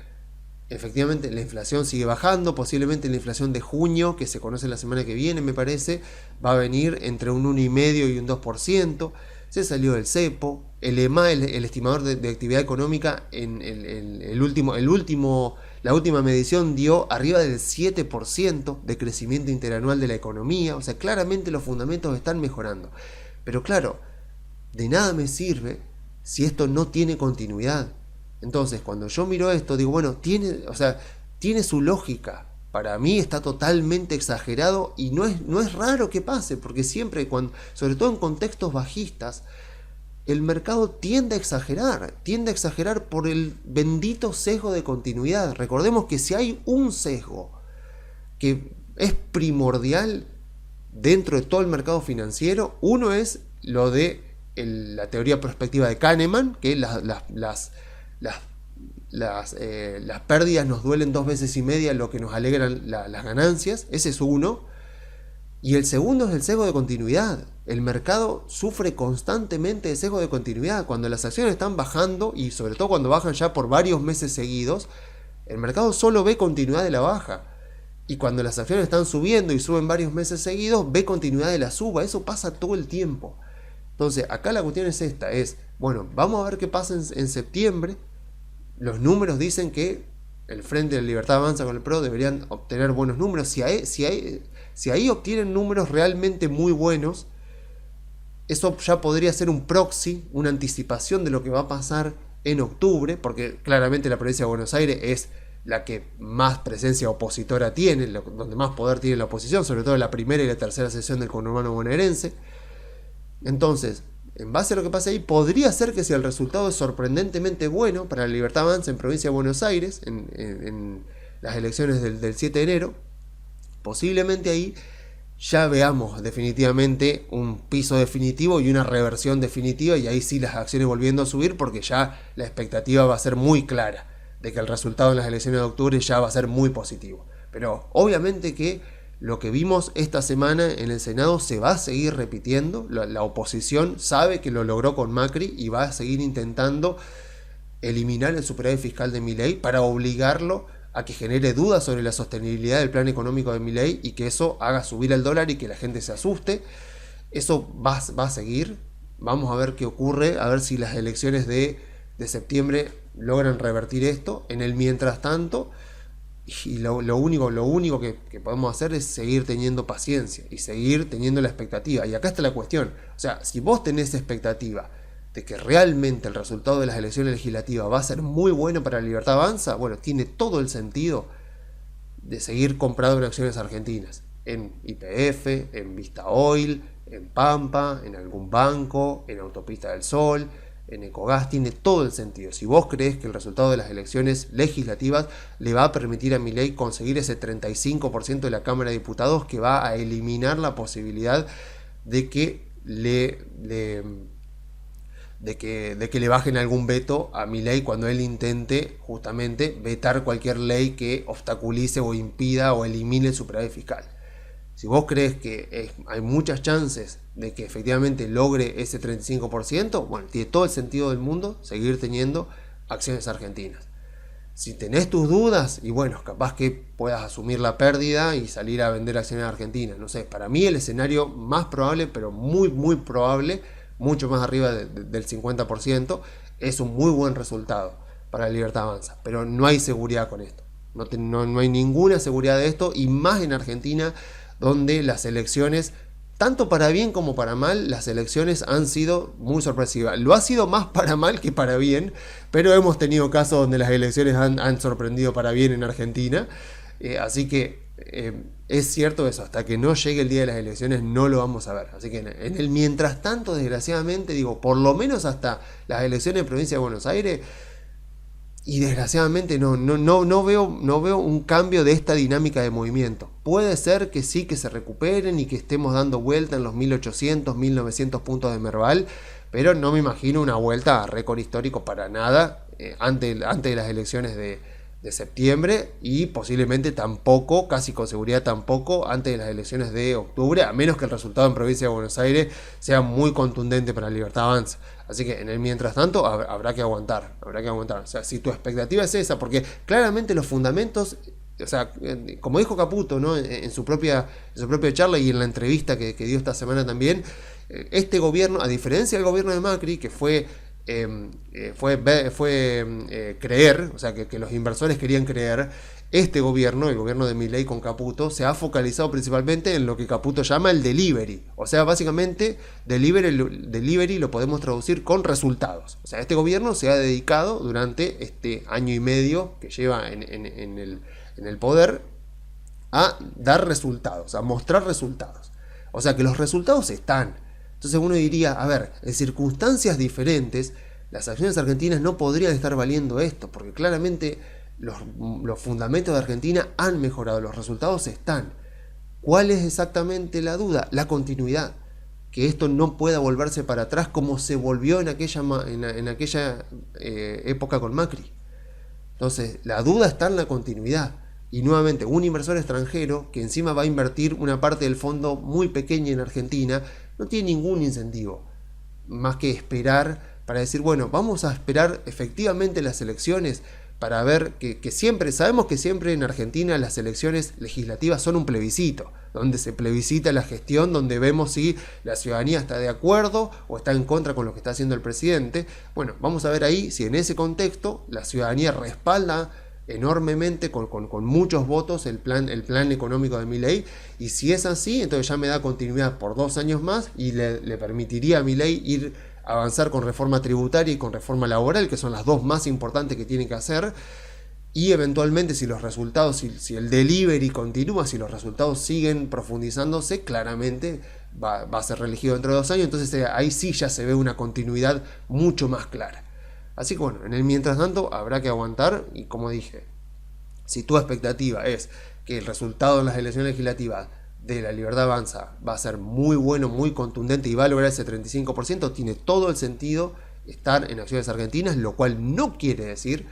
efectivamente la inflación sigue bajando, posiblemente la inflación de junio, que se conoce la semana que viene, me parece, va a venir entre un 1,5% y un 2%, se salió del cepo, el EMA, el estimador de actividad económica, la última medición dio arriba del 7% de crecimiento interanual de la economía, o sea, claramente los fundamentos están mejorando. Pero claro, de nada me sirve si esto no tiene continuidad. Entonces, cuando yo miro esto, digo, bueno, tiene su lógica. Para mí está totalmente exagerado y no es raro que pase, porque siempre, sobre todo en contextos bajistas, el mercado tiende a exagerar por el bendito sesgo de continuidad. Recordemos que si hay un sesgo que es primordial dentro de todo el mercado financiero, uno es lo de la teoría prospectiva de Kahneman, que las pérdidas nos duelen 2 veces y media lo que nos alegran las ganancias. Ese es uno. Y el segundo es el sesgo de continuidad. El mercado sufre constantemente de sesgo de continuidad. Cuando las acciones están bajando, y sobre todo cuando bajan ya por varios meses seguidos, el mercado solo ve continuidad de la baja. Y cuando las acciones están subiendo y suben varios meses seguidos, ve continuidad de la suba. Eso pasa todo el tiempo. Entonces, acá la cuestión es esta, bueno, vamos a ver qué pasa en septiembre. Los números dicen que el Frente de Libertad Avanza con el PRO deberían obtener buenos números. Si ahí obtienen números realmente muy buenos, eso ya podría ser un proxy, una anticipación de lo que va a pasar en octubre, porque claramente la provincia de Buenos Aires es la que más presencia opositora tiene, donde más poder tiene la oposición, sobre todo en la primera y la tercera sesión del conurbano bonaerense. Entonces, en base a lo que pasa ahí, podría ser que si el resultado es sorprendentemente bueno para la Libertad Avanza en provincia de Buenos Aires, en las elecciones del 7 de enero, posiblemente ahí ya veamos definitivamente un piso definitivo y una reversión definitiva, y ahí sí las acciones volviendo a subir, porque ya la expectativa va a ser muy clara de que el resultado en las elecciones de octubre ya va a ser muy positivo. Pero obviamente que lo que vimos esta semana en el Senado se va a seguir repitiendo. La oposición sabe que lo logró con Macri y va a seguir intentando eliminar el superávit fiscal de Milei para obligarlo a que genere dudas sobre la sostenibilidad del plan económico de Milei y que eso haga subir el dólar y que la gente se asuste. Eso va a seguir. Vamos a ver qué ocurre, a ver si las elecciones de septiembre logran revertir esto. En el mientras tanto, y lo único que podemos hacer es seguir teniendo paciencia y seguir teniendo la expectativa. Y acá está la cuestión. O sea, si vos tenés expectativa de que realmente el resultado de las elecciones legislativas va a ser muy bueno para la Libertad Avanza, bueno, tiene todo el sentido de seguir comprando acciones argentinas. En YPF, en Vista Oil, en Pampa, en algún banco, en Autopista del Sol, en Ecogas. Tiene todo el sentido. Si vos crees que el resultado de las elecciones legislativas le va a permitir a Milei conseguir ese 35% de la Cámara de Diputados, que va a eliminar la posibilidad de que le bajen algún veto a Milei cuando él intente justamente vetar cualquier ley que obstaculice o impida o elimine el superávit fiscal. Si vos crees que hay muchas chances de que efectivamente logre ese 35%, bueno, tiene todo el sentido del mundo seguir teniendo acciones argentinas. Si tenés tus dudas, y bueno, capaz que puedas asumir la pérdida y salir a vender acciones argentinas. No sé, para mí el escenario más probable, pero muy, muy probable, mucho más arriba del 50%, es un muy buen resultado para la Libertad Avanza. Pero no hay seguridad con esto. No hay ninguna seguridad de esto, y más en Argentina, donde las elecciones, tanto para bien como para mal, las elecciones han sido muy sorpresivas. Lo ha sido más para mal que para bien, pero hemos tenido casos donde las elecciones han sorprendido para bien en Argentina. Así que es cierto eso, hasta que no llegue el día de las elecciones no lo vamos a ver. Así que en el mientras tanto, desgraciadamente, digo, por lo menos hasta las elecciones de provincia de Buenos Aires, y desgraciadamente no veo un cambio de esta dinámica de movimiento. Puede ser que sí, que se recuperen y que estemos dando vuelta en los 1800, 1900 puntos de Merval, pero no me imagino una vuelta a récord histórico para nada antes de las elecciones de septiembre, y posiblemente tampoco, casi con seguridad tampoco, antes de las elecciones de octubre, a menos que el resultado en provincia de Buenos Aires sea muy contundente para la Libertad Avanza. Así que en el mientras tanto habrá que aguantar. O sea, si tu expectativa es esa, porque claramente los fundamentos, o sea, como dijo Caputo, ¿no? en su propia charla y en la entrevista que dio esta semana también, este gobierno, a diferencia del gobierno de Macri, que fue creer, o sea, que los inversores querían creer, este gobierno, el gobierno de Milei con Caputo, se ha focalizado principalmente en lo que Caputo llama el delivery. O sea, básicamente, delivery lo podemos traducir con resultados. O sea, este gobierno se ha dedicado durante este año y medio que lleva en el poder a dar resultados, a mostrar resultados. O sea, que los resultados están. Entonces uno diría, a ver, en circunstancias diferentes, las acciones argentinas no podrían estar valiendo esto, porque claramente los fundamentos de Argentina han mejorado, los resultados están. ¿Cuál es exactamente la duda? La continuidad. Que esto no pueda volverse para atrás como se volvió en aquella época con Macri. Entonces, la duda está en la continuidad. Y nuevamente, un inversor extranjero que encima va a invertir una parte del fondo muy pequeña en Argentina, no tiene ningún incentivo más que esperar para decir, bueno, vamos a esperar efectivamente las elecciones para ver que siempre, sabemos que siempre en Argentina las elecciones legislativas son un plebiscito, donde se plebiscita la gestión, donde vemos si la ciudadanía está de acuerdo o está en contra con lo que está haciendo el presidente. Bueno, vamos a ver ahí si en ese contexto la ciudadanía respalda enormemente, con muchos votos, el plan económico de Milei, y si es así, entonces ya me da continuidad por 2 años más y le permitiría a Milei avanzar con reforma tributaria y con reforma laboral, que son las dos más importantes que tiene que hacer, y eventualmente si los resultados, si el delivery continúa, si los resultados siguen profundizándose, claramente va a ser reelegido dentro de 2 años, entonces ahí sí ya se ve una continuidad mucho más clara. Así que bueno, en el mientras tanto habrá que aguantar, y como dije, si tu expectativa es que el resultado en las elecciones legislativas de La Libertad Avanza va a ser muy bueno, muy contundente y va a lograr ese 35%, tiene todo el sentido estar en acciones argentinas, lo cual no quiere decir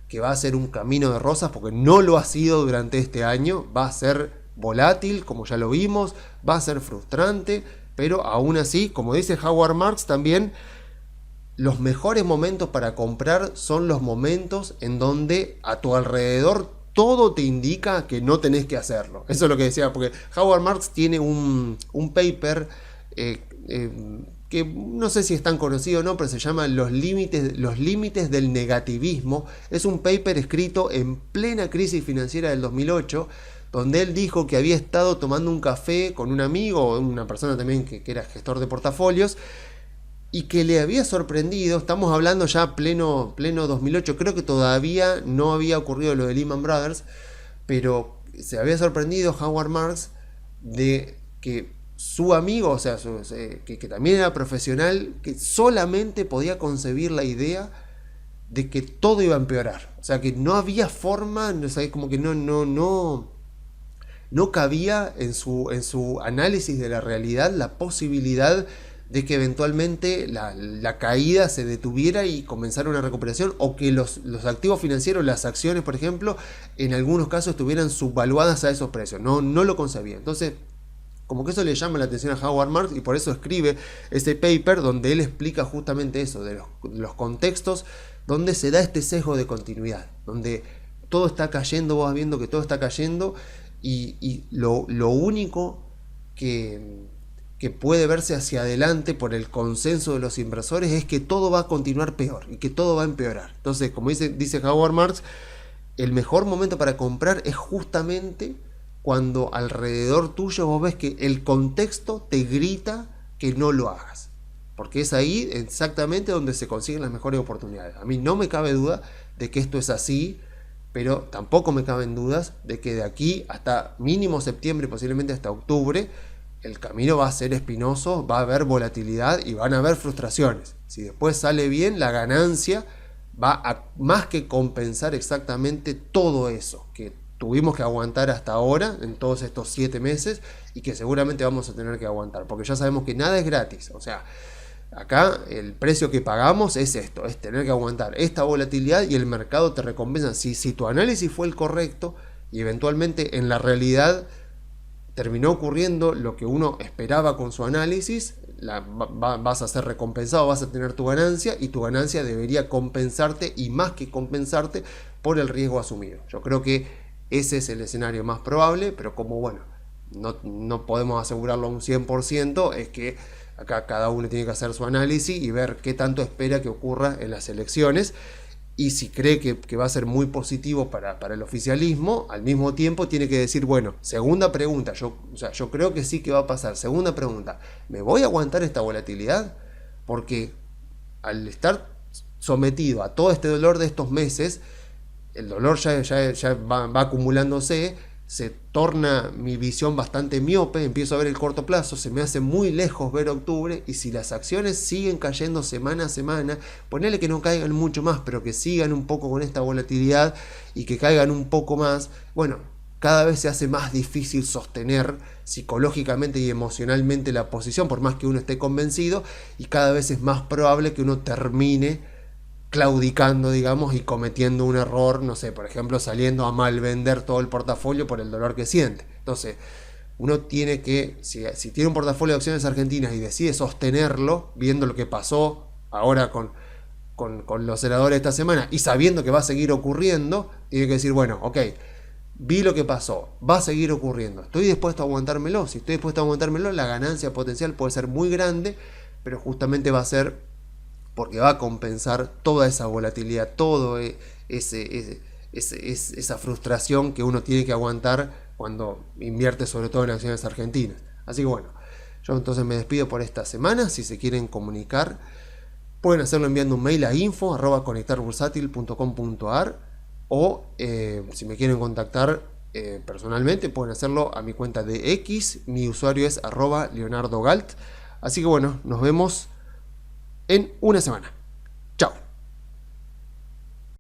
que va a ser un camino de rosas, porque no lo ha sido durante este año, va a ser volátil, como ya lo vimos, va a ser frustrante, pero aún así, como dice Howard Marks también, los mejores momentos para comprar son los momentos en donde a tu alrededor todo te indica que no tenés que hacerlo. Eso es lo que decía, porque Howard Marks tiene un paper que no sé si es tan conocido o no, pero se llama Los límites del negativismo. Es un paper escrito en plena crisis financiera del 2008, donde él dijo que había estado tomando un café con un amigo, una persona también que era gestor de portafolios, y que le había sorprendido, estamos hablando ya pleno 2008, creo que todavía no había ocurrido lo de Lehman Brothers, pero se había sorprendido Howard Marks de que su amigo, o sea, que también era profesional, que solamente podía concebir la idea de que todo iba a empeorar, o sea, que no había forma, o sea, como que no cabía en su análisis de la realidad la posibilidad de que eventualmente la caída se detuviera y comenzara una recuperación, o que los activos financieros, las acciones por ejemplo, en algunos casos estuvieran subvaluadas a esos precios. No lo concebía. Entonces, como que eso le llama la atención a Howard Marks, y por eso escribe ese paper donde él explica justamente eso, de los contextos donde se da este sesgo de continuidad, donde todo está cayendo, vos vas viendo que todo está cayendo, y lo único que puede verse hacia adelante por el consenso de los inversores es que todo va a continuar peor y que todo va a empeorar. Entonces, como dice Howard Marks, el mejor momento para comprar es justamente cuando alrededor tuyo vos ves que el contexto te grita que no lo hagas, porque es ahí exactamente donde se consiguen las mejores oportunidades. A mí no me cabe duda de que esto es así, pero tampoco me caben dudas de que de aquí hasta mínimo septiembre, posiblemente hasta octubre, el camino va a ser espinoso, va a haber volatilidad y van a haber frustraciones. Si después sale bien, la ganancia va a más que compensar exactamente todo eso que tuvimos que aguantar hasta ahora, en todos estos 7 meses, y que seguramente vamos a tener que aguantar, porque ya sabemos que nada es gratis. O sea, acá el precio que pagamos es esto, es tener que aguantar esta volatilidad, y el mercado te recompensa. Si tu análisis fue el correcto y eventualmente en la realidad terminó ocurriendo lo que uno esperaba con su análisis, vas a ser recompensado, vas a tener tu ganancia, y tu ganancia debería compensarte, y más que compensarte, por el riesgo asumido. Yo creo que ese es el escenario más probable, pero como bueno, no podemos asegurarlo a un 100%, es que acá cada uno tiene que hacer su análisis y ver qué tanto espera que ocurra en las elecciones. Y si cree que va a ser muy positivo para el oficialismo, al mismo tiempo tiene que decir, bueno, segunda pregunta, yo creo que sí que va a pasar. Segunda pregunta, ¿me voy a aguantar esta volatilidad? Porque al estar sometido a todo este dolor de estos meses, el dolor ya va acumulándose, se torna mi visión bastante miope, empiezo a ver el corto plazo, se me hace muy lejos ver octubre, y si las acciones siguen cayendo semana a semana, ponele que no caigan mucho más, pero que sigan un poco con esta volatilidad y que caigan un poco más, bueno, cada vez se hace más difícil sostener psicológicamente y emocionalmente la posición, por más que uno esté convencido, y cada vez es más probable que uno termine claudicando, digamos, y cometiendo un error, no sé, por ejemplo, saliendo a mal vender todo el portafolio por el dolor que siente. Entonces, uno tiene que, si tiene un portafolio de acciones argentinas y decide sostenerlo, viendo lo que pasó ahora con los senadores esta semana y sabiendo que va a seguir ocurriendo, tiene que decir, bueno, ok, vi lo que pasó, va a seguir ocurriendo, estoy dispuesto a aguantármelo. Si estoy dispuesto a aguantármelo, la ganancia potencial puede ser muy grande, pero justamente va a ser porque va a compensar toda esa volatilidad, todo esa frustración que uno tiene que aguantar cuando invierte sobre todo en acciones argentinas. Así que bueno, yo entonces me despido por esta semana. Si se quieren comunicar, pueden hacerlo enviando un mail a info@conectarbursatil.com.ar, o si me quieren contactar personalmente, pueden hacerlo a mi cuenta de X. Mi usuario es @leonardogalt. Así que bueno, nos vemos en una semana.